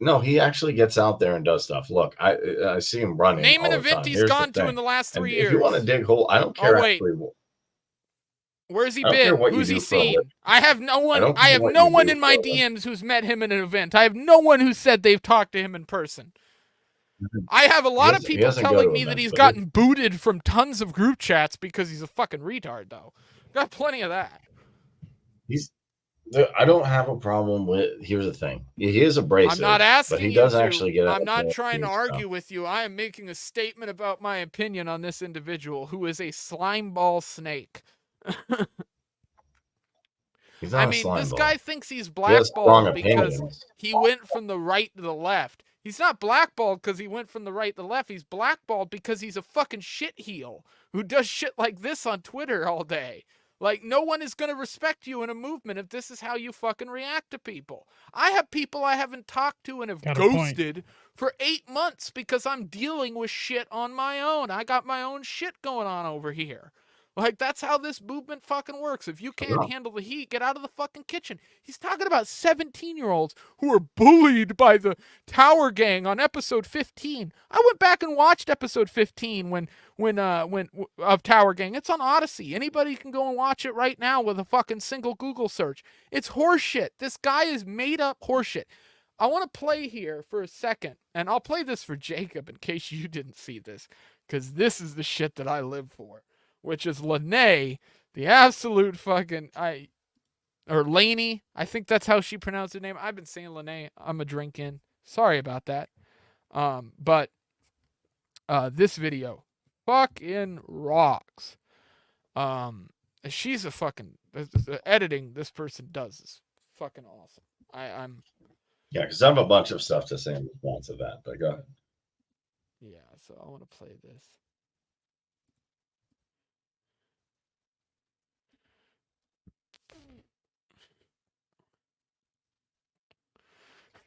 Speaker 3: No, he actually gets out there and does stuff. Look, I see him running.
Speaker 1: Name an event he's gone to in the last 3 years.
Speaker 3: If you want to dig hole, I don't care.
Speaker 1: Oh, wait. Where's he been? Who's he seen? I have no one. I have no one in my DMs who's met him in an event. I have no one who said they've talked to him in person. I have a lot of people telling me that he's gotten booted from tons of group chats because he's a fucking retard, though. Got plenty of that.
Speaker 3: I don't have a problem with. Here's the thing. He is abrasive.
Speaker 1: I'm not asking
Speaker 3: but he
Speaker 1: you
Speaker 3: does
Speaker 1: to.
Speaker 3: actually get.
Speaker 1: I'm not trying to argue with you. I am making a statement about my opinion on this individual who is a slimeball snake. I mean, this guy thinks he's blackballed because he went from the right to the left. He's not blackballed because he went from the right to the left. He's blackballed because he's a fucking shitheel who does shit like this on Twitter all day. Like, no one is going to respect you in a movement if this is how you fucking react to people. I have people I haven't talked to and have ghosted for 8 months because I'm dealing with shit on my own. I got my own shit going on over here. Like, that's how this movement fucking works. If you can't handle the heat, get out of the fucking kitchen. He's talking about 17-year-olds who were bullied by the Tower Gang on episode 15. I went back and watched episode 15 when of Tower Gang. It's on Odyssey. Anybody can go and watch it right now with a fucking single Google search. It's horseshit. This guy is made up horseshit. I want to play here for a second, and I'll play this for Jacob in case you didn't see this, because this is the shit that I live for. Which is Lene The absolute fucking or Laney. I think that's how she pronounced her name. I've been saying Lene. I'm a drinking. Sorry about that. But this video fucking rocks. She's a fucking the editing this person does is fucking awesome. I'm
Speaker 3: Yeah, because I have a bunch of stuff to say in response to that, but go ahead.
Speaker 1: yeah, so I want to play this.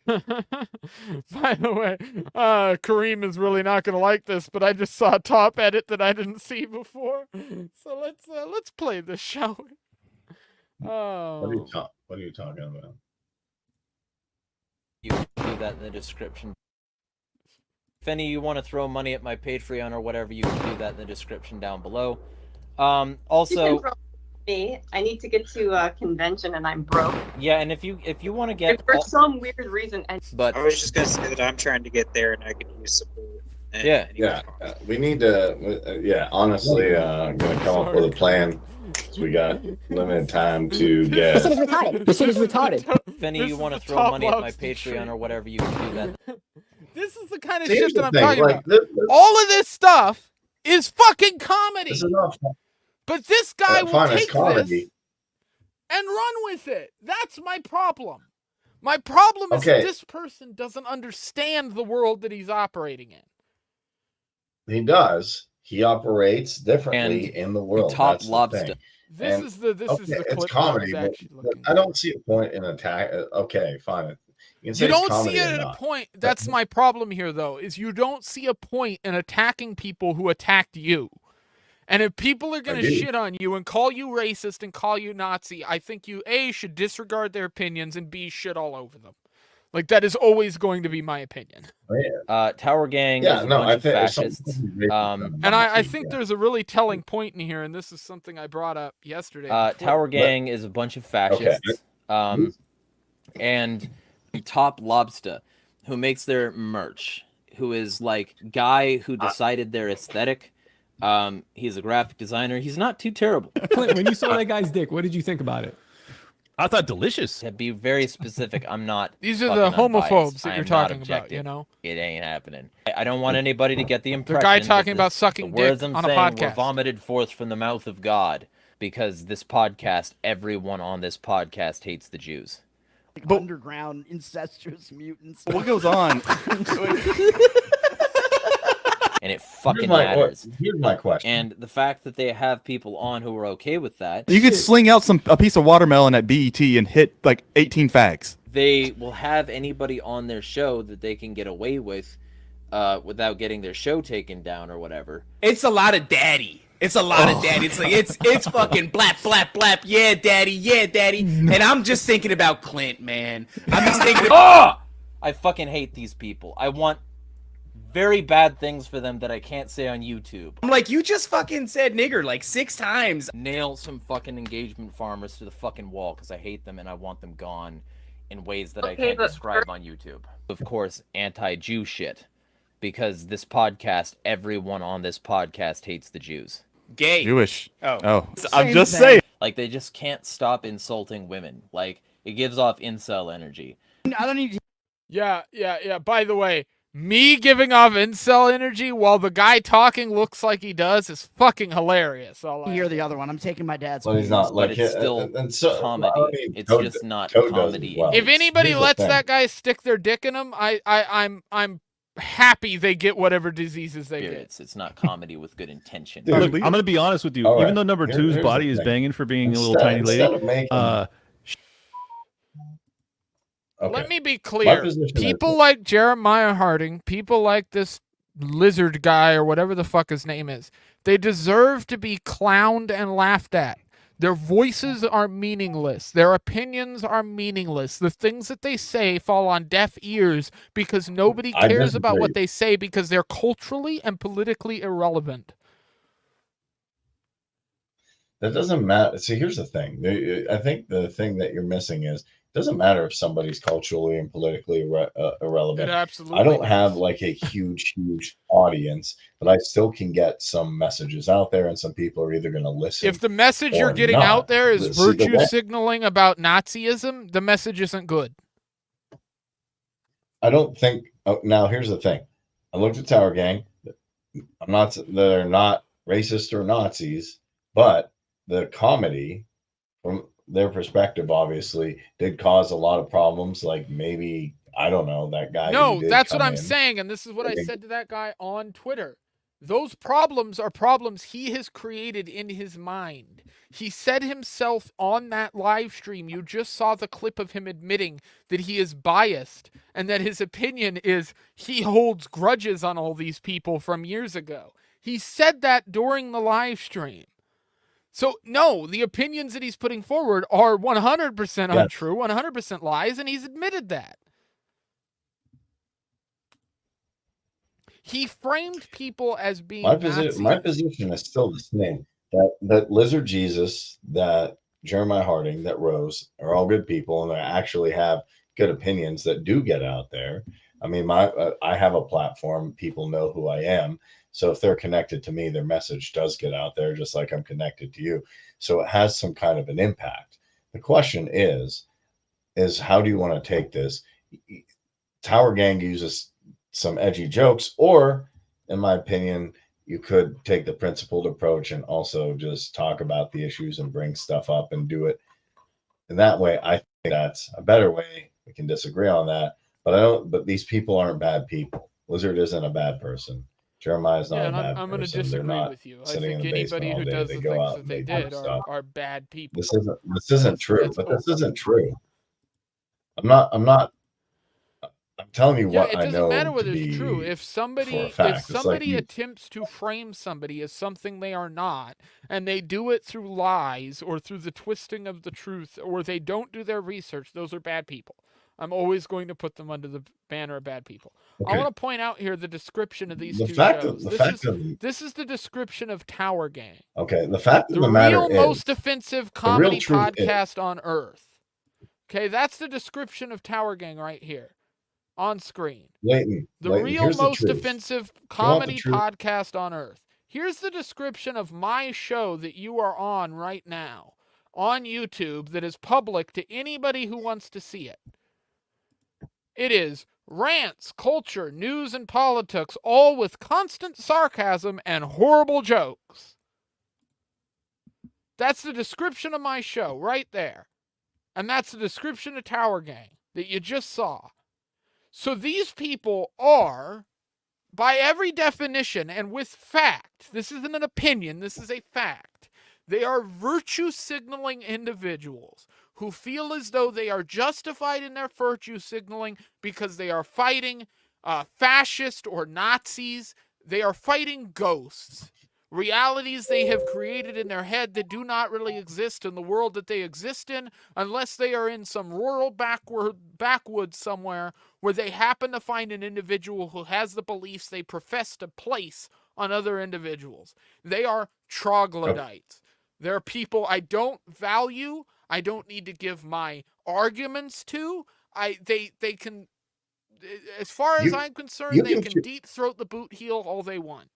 Speaker 1: By the way, Kareem is really not gonna like this, but I just saw a top edit that I didn't see before. So let's play this, shall we?
Speaker 3: What are you talking about?
Speaker 7: You can do that in the description. If any of you want to throw money at my Patreon or whatever, you can do that in the description down below. Also,
Speaker 8: me. I need to get to a convention and I'm broke.
Speaker 7: yeah, and if you want to get
Speaker 8: For some weird reason,
Speaker 7: but
Speaker 9: I was just gonna say that I'm trying to get there and I could use support.
Speaker 7: Yeah.
Speaker 3: We need to. Honestly, I'm gonna come up with a plan. So we got limited time to get.
Speaker 10: This shit is retarded. This shit is retarded.
Speaker 7: if any of you want to throw money at my Patreon or whatever, you can do that.
Speaker 1: This is the kind of
Speaker 3: Here's
Speaker 1: shit that
Speaker 3: the
Speaker 1: I'm
Speaker 3: thing,
Speaker 1: talking
Speaker 3: like,
Speaker 1: about. All of this stuff is fucking comedy.
Speaker 3: This is not
Speaker 1: But this guy will
Speaker 3: fine, it's
Speaker 1: take
Speaker 3: comedy.
Speaker 1: this and run with it. That's my problem. My problem is
Speaker 3: Okay.
Speaker 1: that this person doesn't understand the world that he's operating in.
Speaker 3: He does. He operates differently
Speaker 7: And
Speaker 3: in the world.
Speaker 7: Top
Speaker 3: That's the
Speaker 7: Lobster.
Speaker 3: thing.
Speaker 1: This
Speaker 3: And-
Speaker 1: is the
Speaker 3: Okay,
Speaker 1: clip
Speaker 3: it's
Speaker 1: that
Speaker 3: comedy,
Speaker 1: I was actually
Speaker 3: but
Speaker 1: looking
Speaker 3: I don't see a point in attack. Okay, fine. You can say
Speaker 1: You
Speaker 3: it's
Speaker 1: don't
Speaker 3: comedy
Speaker 1: see
Speaker 3: or
Speaker 1: it at a
Speaker 3: not.
Speaker 1: point. That's my problem here, though, is you don't see a point in attacking people who attacked you. And if people are going to
Speaker 3: do.
Speaker 1: shit on you and call you racist and call you Nazi, I think you, A, should disregard their opinions, and B, shit all over them. Like, that is always going to be my opinion.
Speaker 7: Tower Gang
Speaker 3: Yeah,
Speaker 7: is a
Speaker 3: no,
Speaker 7: bunch
Speaker 3: I
Speaker 7: of
Speaker 3: think there's
Speaker 7: fascists.
Speaker 3: something racist
Speaker 1: And I
Speaker 3: about
Speaker 1: think
Speaker 3: it.
Speaker 1: there's a really telling point in here, and this is something I brought up yesterday.
Speaker 7: Tower Gang is a bunch of fascists. And Top Lobster, who makes their merch, who is like guy who decided their aesthetic. He's a graphic designer. He's not too terrible.
Speaker 11: Clint, when you saw that guy's dick, what did you think about it?
Speaker 4: I thought delicious.
Speaker 7: To be very specific, I'm not.
Speaker 1: These are the
Speaker 7: fucking
Speaker 1: homophobes
Speaker 7: unbiased.
Speaker 1: that
Speaker 7: I
Speaker 1: you're
Speaker 7: am not
Speaker 1: talking about, you
Speaker 7: objective.
Speaker 1: know?
Speaker 7: It ain't happening. I don't want anybody to get the
Speaker 1: The
Speaker 7: impression.
Speaker 1: guy
Speaker 7: that
Speaker 1: talking about
Speaker 7: this-
Speaker 1: sucking
Speaker 7: the words
Speaker 1: dick
Speaker 7: I'm
Speaker 1: on a
Speaker 7: saying were
Speaker 1: podcast.
Speaker 7: vomited forth from the mouth of God, because this podcast, everyone on this podcast hates the Jews.
Speaker 10: Underground incestuous mutants.
Speaker 4: What goes on?
Speaker 7: And it fucking
Speaker 3: Here's
Speaker 7: matters.
Speaker 3: Here's my question.
Speaker 7: And the fact that they have people on who are okay with that,
Speaker 4: You could sling out a piece of watermelon at BET and hit like 18 fags.
Speaker 7: they will have anybody on their show that they can get away with without getting their show taken down or whatever.
Speaker 12: It's a lot of daddy. It's a lot of daddy. It's like it's fucking blap blap blap. Yeah, daddy. And I'm just thinking about Clint, man. I'm just thinking about
Speaker 7: I fucking hate these people. I want very bad things for them that I can't say on YouTube.
Speaker 12: I'm like, you just fucking said nigger like 6 times.
Speaker 7: Nail some fucking engagement farmers to the fucking wall because I hate them and I want them gone in ways that I
Speaker 8: Okay,
Speaker 7: can't
Speaker 8: but
Speaker 7: describe on YouTube. Of course, anti-Jew shit. Because this podcast, everyone on this podcast hates the Jews.
Speaker 12: Gay.
Speaker 4: Jewish.
Speaker 12: Oh.
Speaker 4: I'm just saying.
Speaker 7: Like, they just can't stop insulting women. Like, it gives off incel energy.
Speaker 10: I don't need to
Speaker 1: Yeah. By the way, me giving off incel energy while the guy talking looks like he does is fucking hilarious.
Speaker 10: hear the other one. I'm taking my dad's.
Speaker 3: But he's not
Speaker 7: But
Speaker 3: like
Speaker 7: it's still comedy. It's just not comedy.
Speaker 1: If anybody
Speaker 3: Here's the
Speaker 1: lets
Speaker 3: thing.
Speaker 1: that guy stick their dick in him, I'm happy they get whatever diseases they get.
Speaker 7: It's not comedy with good intention.
Speaker 4: Look, I'm going to be honest with you.
Speaker 3: All
Speaker 4: Even
Speaker 3: right.
Speaker 4: though number
Speaker 3: Here's
Speaker 4: two's
Speaker 3: the
Speaker 4: body is
Speaker 3: thing.
Speaker 4: banging for being a little
Speaker 3: Instead-
Speaker 4: tiny lady,
Speaker 3: instead of making- Okay.
Speaker 1: Let me be
Speaker 3: My
Speaker 1: clear.
Speaker 3: position is-
Speaker 1: People like Jeremiah Harding, people like this lizard guy or whatever the fuck his name is, they deserve to be clowned and laughed at. Their voices are meaningless. Their opinions are meaningless. The things that they say fall on deaf ears because nobody
Speaker 3: I
Speaker 1: cares about
Speaker 3: disagree.
Speaker 1: what they say because they're culturally and politically irrelevant.
Speaker 3: That doesn't matter. See, here's the thing. I think the thing that you're missing is it doesn't matter if somebody's culturally and politically irrelevant.
Speaker 1: It absolutely
Speaker 3: I don't have
Speaker 1: does.
Speaker 3: like a huge audience, but I still can get some messages out there, and some people are either going to listen.
Speaker 1: If the message you're
Speaker 3: or
Speaker 1: getting
Speaker 3: not.
Speaker 1: out there is
Speaker 3: See, the
Speaker 1: virtue
Speaker 3: way-
Speaker 1: signaling about Nazism, the message isn't good.
Speaker 3: I don't think. Oh, now here's the thing. I looked at Tower Gang. I'm not. They're not racist or Nazis, but the comedy, from their perspective, obviously did cause a lot of problems. Like maybe I don't know that guy.
Speaker 1: No,
Speaker 3: who did
Speaker 1: that's what
Speaker 3: come
Speaker 1: I'm
Speaker 3: in.
Speaker 1: saying, and this is what I
Speaker 3: Okay.
Speaker 1: said to that guy on Twitter. Those problems are problems he has created in his mind. He said himself on that live stream, you just saw the clip of him admitting that he is biased and that his opinion is he holds grudges on all these people from years ago. He said that during the live stream. So, no, the opinions that he's putting forward are 100% untrue, 100% lies, and he's admitted that. He framed people as being
Speaker 3: My
Speaker 1: Nazis.
Speaker 3: position is still the same. That Lizard Jesus, that Jeremiah Harding, that Rose are all good people, and they actually have good opinions that do get out there. I mean, I have a platform. People know who I am. So if they're connected to me, their message does get out there, just like I'm connected to you. So it has some kind of an impact. The question is how do you want to take this? Tower Gang uses some edgy jokes, or in my opinion, you could take the principled approach and also just talk about the issues and bring stuff up and do it in that way. I think that's a better way. We can disagree on that, but these people aren't bad people. Lizard isn't a bad person. Jeremiah is not a bad
Speaker 1: I'm going to
Speaker 3: person. They're
Speaker 1: disagree
Speaker 3: not
Speaker 1: with you. I
Speaker 3: sitting in
Speaker 1: think
Speaker 3: the basement
Speaker 1: anybody
Speaker 3: all
Speaker 1: who
Speaker 3: day.
Speaker 1: does
Speaker 3: They
Speaker 1: the
Speaker 3: go
Speaker 1: things
Speaker 3: out
Speaker 1: that
Speaker 3: and
Speaker 1: they
Speaker 3: do
Speaker 1: did
Speaker 3: stuff.
Speaker 1: are bad people.
Speaker 3: This isn't true.
Speaker 1: that's
Speaker 3: But this isn't true. I'm telling you
Speaker 1: Yeah,
Speaker 3: what
Speaker 1: it
Speaker 3: I
Speaker 1: doesn't
Speaker 3: know
Speaker 1: matter
Speaker 3: to
Speaker 1: whether it's
Speaker 3: be
Speaker 1: true. If somebody
Speaker 3: for a fact. It's like you-
Speaker 1: attempts to frame somebody as something they are not, and they do it through lies or through the twisting of the truth, or they don't do their research, those are bad people. I'm always going to put them under the banner of bad people. I
Speaker 3: Okay.
Speaker 1: want to point out here the description of these
Speaker 3: The
Speaker 1: two
Speaker 3: fact
Speaker 1: shows.
Speaker 3: of- the fact of-
Speaker 1: This is the description of Tower Gang,
Speaker 3: Okay, the fact of
Speaker 1: the
Speaker 3: the matter
Speaker 1: real
Speaker 3: is,
Speaker 1: most offensive
Speaker 3: the real
Speaker 1: comedy
Speaker 3: truth is-
Speaker 1: podcast on earth. Okay, that's the description of Tower Gang right here on screen.
Speaker 3: Leighton,
Speaker 1: The
Speaker 3: Leighton,
Speaker 1: real
Speaker 3: here's the
Speaker 1: most
Speaker 3: truth.
Speaker 1: offensive
Speaker 3: You want the
Speaker 1: comedy
Speaker 3: truth?
Speaker 1: podcast on earth. Here's the description of my show that you are on right now on YouTube that is public to anybody who wants to see it. It is rants, culture, news, and politics, all with constant sarcasm and horrible jokes. That's the description of my show right there. And that's the description of Tower Gang that you just saw. So these people are, by every definition and with fact, this isn't an opinion, this is a fact, they are virtue signaling individuals who feel as though they are justified in their virtue signaling because they are fighting fascist or Nazis. They are fighting ghosts. Realities they have created in their head that do not really exist in the world that they exist in, unless they are in some rural backwoods somewhere where they happen to find an individual who has the beliefs they profess to place on other individuals. They are troglodytes. They're people I don't value. I don't need to give my arguments to. They can, as far as I'm concerned, they can deep throat the boot heel all they want.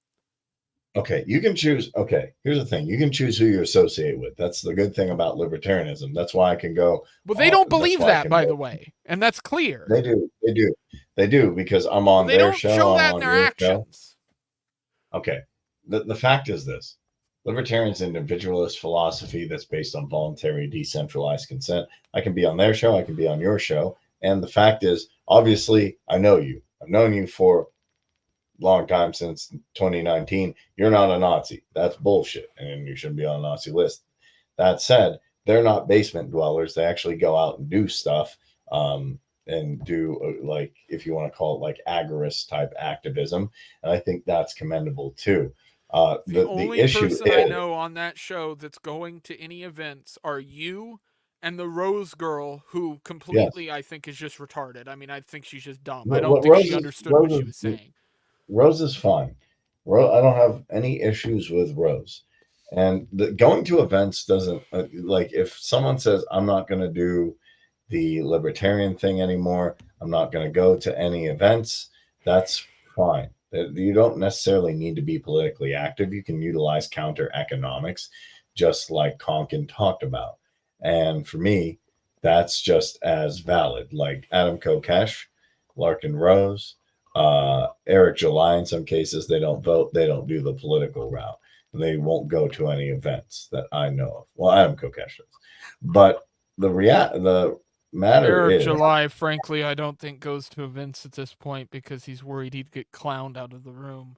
Speaker 3: Okay, you can choose. Okay, here's the thing: you can choose who you associate with. That's the good thing about libertarianism. That's why I can go.
Speaker 1: Well, they don't believe that, by the way, and that's clear.
Speaker 3: They do because I'm on their show.
Speaker 1: They don't show that
Speaker 3: I'm
Speaker 1: in
Speaker 3: on
Speaker 1: their
Speaker 3: your
Speaker 1: actions.
Speaker 3: Show. Okay, the fact is this: libertarians' individualist philosophy that's based on voluntary, decentralized consent. I can be on their show. I can be on your show. And the fact is, obviously, I know you. I've known you for long time, since 2019. You're not a Nazi. That's bullshit, and you shouldn't be on a Nazi list. That said, they're not basement dwellers. They actually go out and do stuff, and do like, if you want to call it, like agorist type activism, and I think that's commendable too.
Speaker 1: The only person I know on that show that's going to any events are you and the Rose girl, who completely, I think, is just retarded. I mean, I think she's just dumb. I don't think she understood what she was saying.
Speaker 3: Rose is fine. I don't have any issues with Rose. And going to events doesn't, like, if someone says, I'm not going to do the libertarian thing anymore. I'm not going to go to any events. That's fine. You don't necessarily need to be politically active. You can utilize counter economics, just like Konkin talked about. And for me, that's just as valid. Like Adam Kokesh, Larkin Rose, Eric July, in some cases, they don't vote. They don't do the political route. They won't go to any events that I know of. Well, Adam Kokesh does. But the matter
Speaker 1: Eric
Speaker 3: is,
Speaker 1: July, frankly, I don't think goes to events at this point because he's worried he'd get clowned out of the room.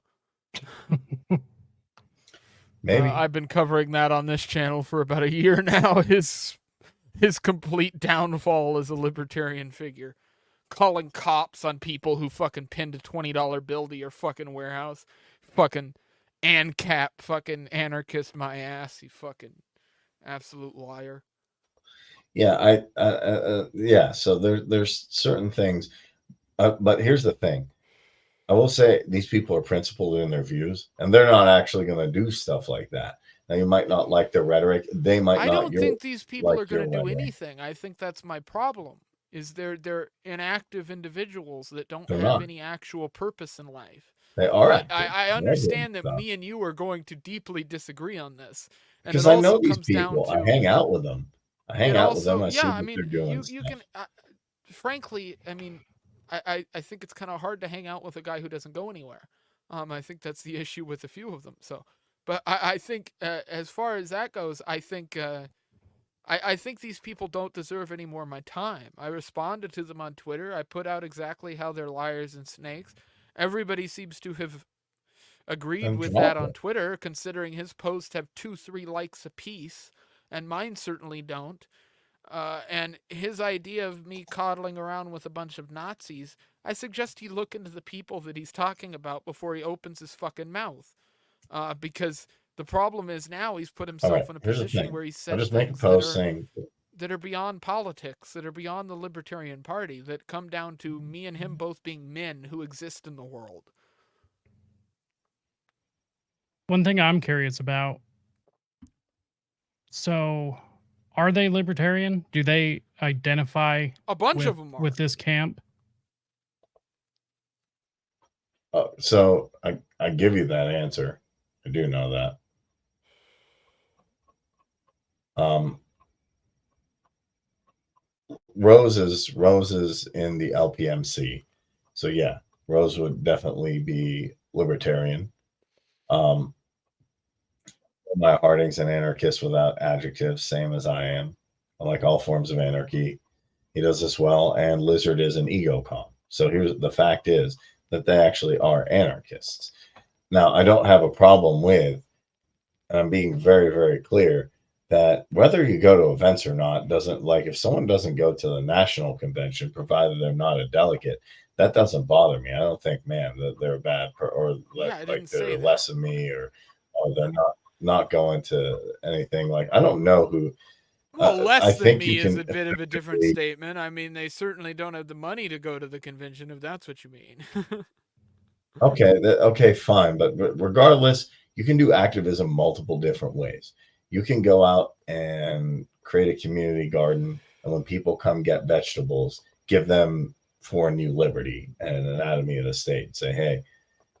Speaker 3: maybe
Speaker 1: I've been covering that on this channel for about a year now. His complete downfall as a libertarian figure, calling cops on people who fucking pinned a $20 bill to your fucking warehouse, fucking ANCAP, fucking anarchist my ass, you fucking absolute liar.
Speaker 3: yeah, yeah. So there's certain things, but here's the thing. I will say these people are principled in their views, and they're not actually going to do stuff like that. Now, you might not like their rhetoric. They might
Speaker 1: I
Speaker 3: not.
Speaker 1: don't think these people
Speaker 3: like
Speaker 1: are going to
Speaker 3: your
Speaker 1: do
Speaker 3: rhetoric.
Speaker 1: anything. I think that's my problem. Is they're inactive individuals that don't
Speaker 3: They're
Speaker 1: have
Speaker 3: not.
Speaker 1: any actual purpose in life.
Speaker 3: They are
Speaker 1: But
Speaker 3: active.
Speaker 1: I
Speaker 3: They're
Speaker 1: understand
Speaker 3: doing
Speaker 1: that
Speaker 3: stuff.
Speaker 1: me and you are going to deeply disagree on this. And
Speaker 3: Because
Speaker 1: it
Speaker 3: I
Speaker 1: also
Speaker 3: know these
Speaker 1: comes down
Speaker 3: people. I
Speaker 1: to
Speaker 3: hang out with them. I hang
Speaker 1: it
Speaker 3: out with them.
Speaker 1: also,
Speaker 3: I see
Speaker 1: yeah,
Speaker 3: what
Speaker 1: I mean,
Speaker 3: they're doing.
Speaker 1: you can, frankly, I mean, I think it's kind of hard to hang out with a guy who doesn't go anywhere. I think that's the issue with a few of them. So, but I think as far as that goes, I think these people don't deserve any more of my time. I responded to them on Twitter. I put out exactly how they're liars and snakes. Everybody seems to have agreed
Speaker 3: And
Speaker 1: with
Speaker 3: drop
Speaker 1: that on
Speaker 3: it.
Speaker 1: Twitter, considering his posts have 2-3 likes apiece, and mine certainly don't. And his idea of me coddling around with a bunch of Nazis, I suggest he look into the people that he's talking about before he opens his fucking mouth. Because the problem is now he's put
Speaker 3: All
Speaker 1: himself
Speaker 3: right.
Speaker 1: in a
Speaker 3: Here's the
Speaker 1: position
Speaker 3: thing.
Speaker 1: where he's
Speaker 3: I'll
Speaker 1: said
Speaker 3: just make a
Speaker 1: things
Speaker 3: post saying,
Speaker 1: that are beyond politics, that are beyond the Libertarian Party, that come down to me and him both being men who exist in the world.
Speaker 2: One thing I'm curious about. So, are they libertarian? Do they identify
Speaker 1: A bunch
Speaker 2: with,
Speaker 1: of them are.
Speaker 2: with this camp?
Speaker 3: so I give you that answer. I do know that. Rose is in the LPMC, so yeah, Rose would definitely be libertarian. My Harding's an anarchist without adjectives, same as I am. I like all forms of anarchy. He does this well, and Lizard is an ego-con. So here's the fact is that they actually are anarchists. Now, I don't have a problem with, and I'm being very, very clear, that whether you go to events or not doesn't, like, if someone doesn't go to the national convention, provided they're not a delegate, that doesn't bother me. I don't think, man, that they're a bad or
Speaker 1: Yeah, I
Speaker 3: like
Speaker 1: didn't say
Speaker 3: they're
Speaker 1: that.
Speaker 3: less of me, or they're not going to anything. Like, I don't know who.
Speaker 1: Well, less
Speaker 3: I
Speaker 1: than
Speaker 3: think
Speaker 1: me
Speaker 3: you
Speaker 1: is
Speaker 3: can
Speaker 1: a bit of a different
Speaker 3: effectively-
Speaker 1: statement. I mean, they certainly don't have the money to go to the convention, if that's what you mean.
Speaker 3: Okay, okay, fine. But regardless, you can do activism multiple different ways. You can go out and create a community garden, and when people come get vegetables, give them For New Liberty and an Anatomy of the State. Say, hey,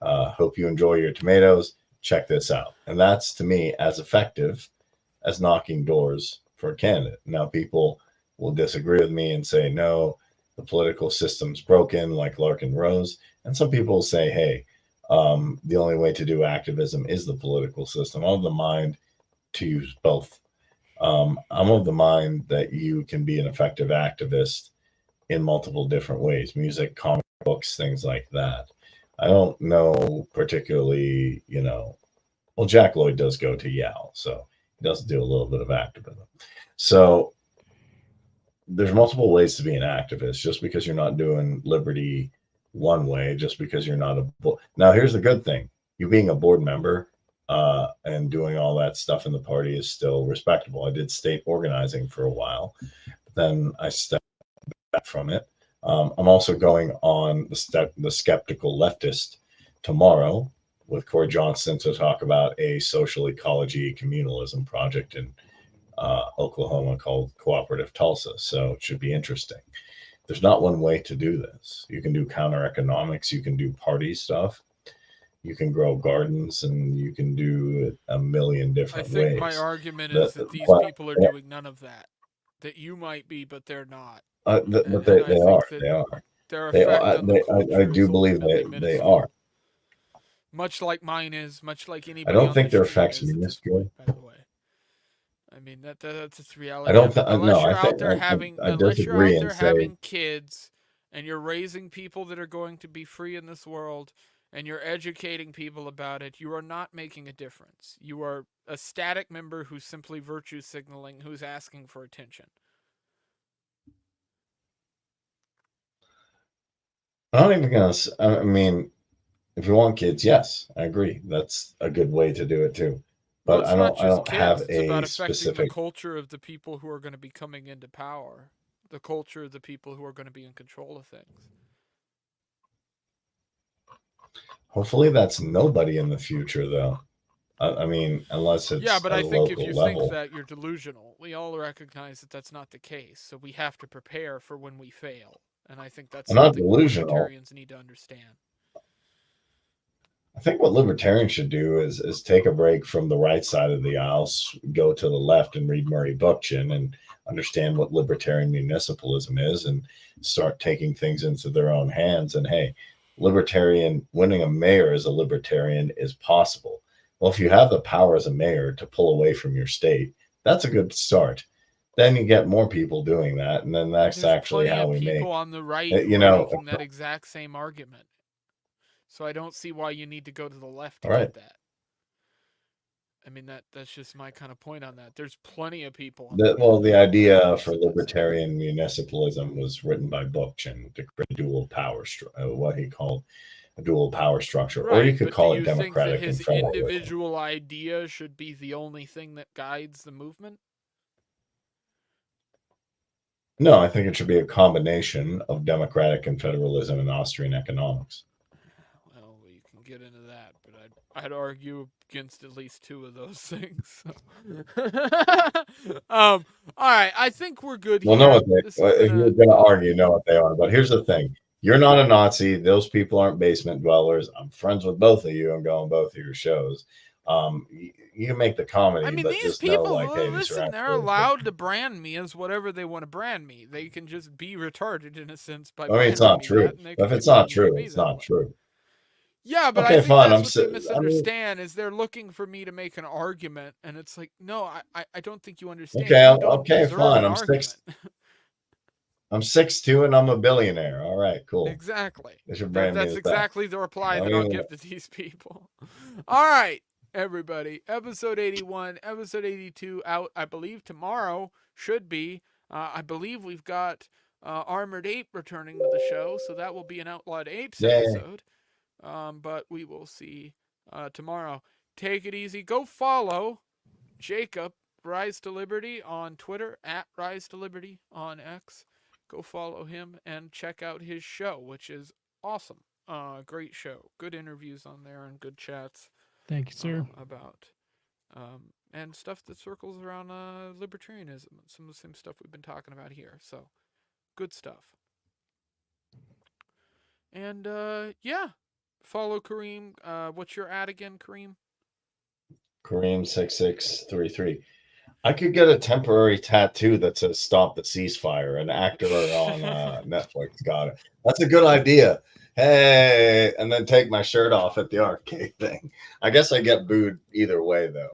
Speaker 3: hope you enjoy your tomatoes. Check this out. And that's, to me, as effective as knocking doors for a candidate. Now, people will disagree with me and say, no, the political system's broken, like Larkin Rose. And some people say, hey, the only way to do activism is the political system. I'm of the mind to use both. I'm of the mind that you can be an effective activist in multiple different ways: music, comic books, things like that. I don't know particularly, well, Jack Lloyd does go to Yale, so he does do a little bit of activism. So there's multiple ways to be an activist. Just because you're not doing liberty one way, just because you're not now, here's the good thing: you being a board member and doing all that stuff in the party is still respectable. I did state organizing for a while, then I stepped back from it. I'm also going on the Skeptical Leftist tomorrow with Corey Johnston to talk about a social ecology communalism project in Oklahoma called Cooperative Tulsa. So it should be interesting. There's not one way to do this. You can do counter economics. You can do party stuff. You can grow gardens, and you can do it a million
Speaker 1: I
Speaker 3: different
Speaker 1: think
Speaker 3: ways.
Speaker 1: my argument is that these
Speaker 3: But-
Speaker 1: people are doing none of that. That you might be, but they're not.
Speaker 3: but they
Speaker 1: And I think
Speaker 3: are.
Speaker 1: that
Speaker 3: They are.
Speaker 1: Their
Speaker 3: They
Speaker 1: effect
Speaker 3: are.
Speaker 1: on the culture
Speaker 3: I do
Speaker 1: is
Speaker 3: believe
Speaker 1: ultimately
Speaker 3: they
Speaker 1: minuscule.
Speaker 3: are.
Speaker 1: Much like mine is, much like
Speaker 3: I
Speaker 1: anybody
Speaker 3: don't
Speaker 1: on
Speaker 3: think
Speaker 1: the
Speaker 3: their
Speaker 1: street
Speaker 3: effects
Speaker 1: is at this
Speaker 3: minuscule.
Speaker 1: point, by the way. I mean that's its reality.
Speaker 3: I don't.
Speaker 1: Unless
Speaker 3: No,
Speaker 1: you're
Speaker 3: I
Speaker 1: out
Speaker 3: think
Speaker 1: there having,
Speaker 3: I
Speaker 1: unless you're
Speaker 3: disagree
Speaker 1: out there
Speaker 3: and say
Speaker 1: having kids, and you're raising people that are going to be free in this world, and you're educating people about it, you are not making a difference. You are a static member who's simply virtue signaling, who's asking for attention.
Speaker 3: I'm not even gonna. I mean, if you want kids, yes, I agree. That's a good way to do it too.
Speaker 1: Well,
Speaker 3: But
Speaker 1: it's
Speaker 3: I
Speaker 1: not
Speaker 3: don't. I
Speaker 1: just
Speaker 3: don't
Speaker 1: kids.
Speaker 3: have
Speaker 1: It's about
Speaker 3: a
Speaker 1: affecting the
Speaker 3: specific.
Speaker 1: culture of the people who are going to be coming into power, the culture of the people who are going to be in control of things.
Speaker 3: Hopefully, that's nobody in the future, though. I mean, unless it's
Speaker 1: Yeah, but
Speaker 3: at
Speaker 1: I
Speaker 3: a
Speaker 1: think if
Speaker 3: local
Speaker 1: you
Speaker 3: level.
Speaker 1: think that, you're delusional. We all recognize that that's not the case, so we have to prepare for when we fail. And I think that's
Speaker 3: I'm not
Speaker 1: something that
Speaker 3: delusional.
Speaker 1: libertarians need to understand.
Speaker 3: I think what libertarians should do is take a break from the right side of the aisle, go to the left and read Murray Bookchin and understand what libertarian municipalism is, and start taking things into their own hands. And hey, libertarian winning a mayor as a libertarian is possible. Well, if you have the power as a mayor to pull away from your state, that's a good start. Then you get more people doing that, and then that's
Speaker 1: There's
Speaker 3: actually
Speaker 1: plenty
Speaker 3: how
Speaker 1: of
Speaker 3: we
Speaker 1: people
Speaker 3: make.
Speaker 1: on the right
Speaker 3: You
Speaker 1: who are
Speaker 3: know,
Speaker 1: making that exact same argument. So I don't see why you need to go to the left to
Speaker 3: all right.
Speaker 1: get that. I mean, that's just my kind of point on that. There's plenty of people. On
Speaker 3: Well, the idea
Speaker 1: that
Speaker 3: for libertarian municipalism was written by Bookchin to create a dual power, what he called a dual power structure, or you
Speaker 1: Right,
Speaker 3: could
Speaker 1: but
Speaker 3: call
Speaker 1: do
Speaker 3: it
Speaker 1: you think that
Speaker 3: democratic and
Speaker 1: his
Speaker 3: federalism.
Speaker 1: individual idea should be the only thing that guides the movement?
Speaker 3: No, I think it should be a combination of democratic and federalism and Austrian economics.
Speaker 1: Well, we can get into that, but I'd argue against at least two of those things. So. All right, I think we're good
Speaker 3: Well,
Speaker 1: here.
Speaker 3: know what
Speaker 1: This
Speaker 3: they,
Speaker 1: has
Speaker 3: if
Speaker 1: been
Speaker 3: you're going to argue, know what they are. But here's the thing: you're not a Nazi. Those people aren't basement dwellers. I'm friends with both of you. I'm going both of your shows. You can make the comedy,
Speaker 1: I mean,
Speaker 3: but
Speaker 1: these
Speaker 3: just
Speaker 1: people,
Speaker 3: know, like, hey, these are
Speaker 1: listen, they're
Speaker 3: actually.
Speaker 1: allowed to brand me as whatever they want to brand me. They can just be retarded in a sense by
Speaker 3: I mean, it's
Speaker 1: branding
Speaker 3: not
Speaker 1: me
Speaker 3: true.
Speaker 1: that, and they can
Speaker 3: If it's not
Speaker 1: continue to
Speaker 3: true,
Speaker 1: be
Speaker 3: it's
Speaker 1: that
Speaker 3: not
Speaker 1: way.
Speaker 3: true.
Speaker 1: Yeah, but
Speaker 3: Okay,
Speaker 1: I think
Speaker 3: fine.
Speaker 1: that's what they
Speaker 3: I mean,
Speaker 1: misunderstand is they're looking for me to make an argument, and it's like, no, I don't think you understand.
Speaker 3: okay,
Speaker 1: You don't
Speaker 3: okay,
Speaker 1: deserve
Speaker 3: fine.
Speaker 1: an
Speaker 3: I'm
Speaker 1: argument.
Speaker 3: I'm 6'2" and I'm a billionaire. All right, cool.
Speaker 1: Exactly.
Speaker 3: They should brand me
Speaker 1: That's
Speaker 3: as
Speaker 1: exactly the reply
Speaker 3: I
Speaker 1: that I'll
Speaker 3: mean,
Speaker 1: give to these people. All right, everybody. Episode 81, episode 82 out, I believe, tomorrow. Should be. I believe we've got Armored Ape returning to the show, so that will be an Outlawed Apes
Speaker 3: Yay.
Speaker 1: episode. But we will see tomorrow. Take it easy. Go follow Jacob, Rise to Liberty, on Twitter, at Rise to Liberty on X. Go follow him and check out his show, which is awesome. Great show. Good interviews on there and good chats.
Speaker 2: Thank you, sir.
Speaker 1: About and stuff that circles around libertarianism and some of the same stuff we've been talking about here. So good stuff. And yeah, follow Kareem. What's your ad again, Kareem?
Speaker 3: Kareem6633. I could get a temporary tattoo that says "Stop the Ceasefire." An actor on Netflix got it. That's a good idea. Hey, and then take my shirt off at the arcade thing. I guess I get booed either way, though.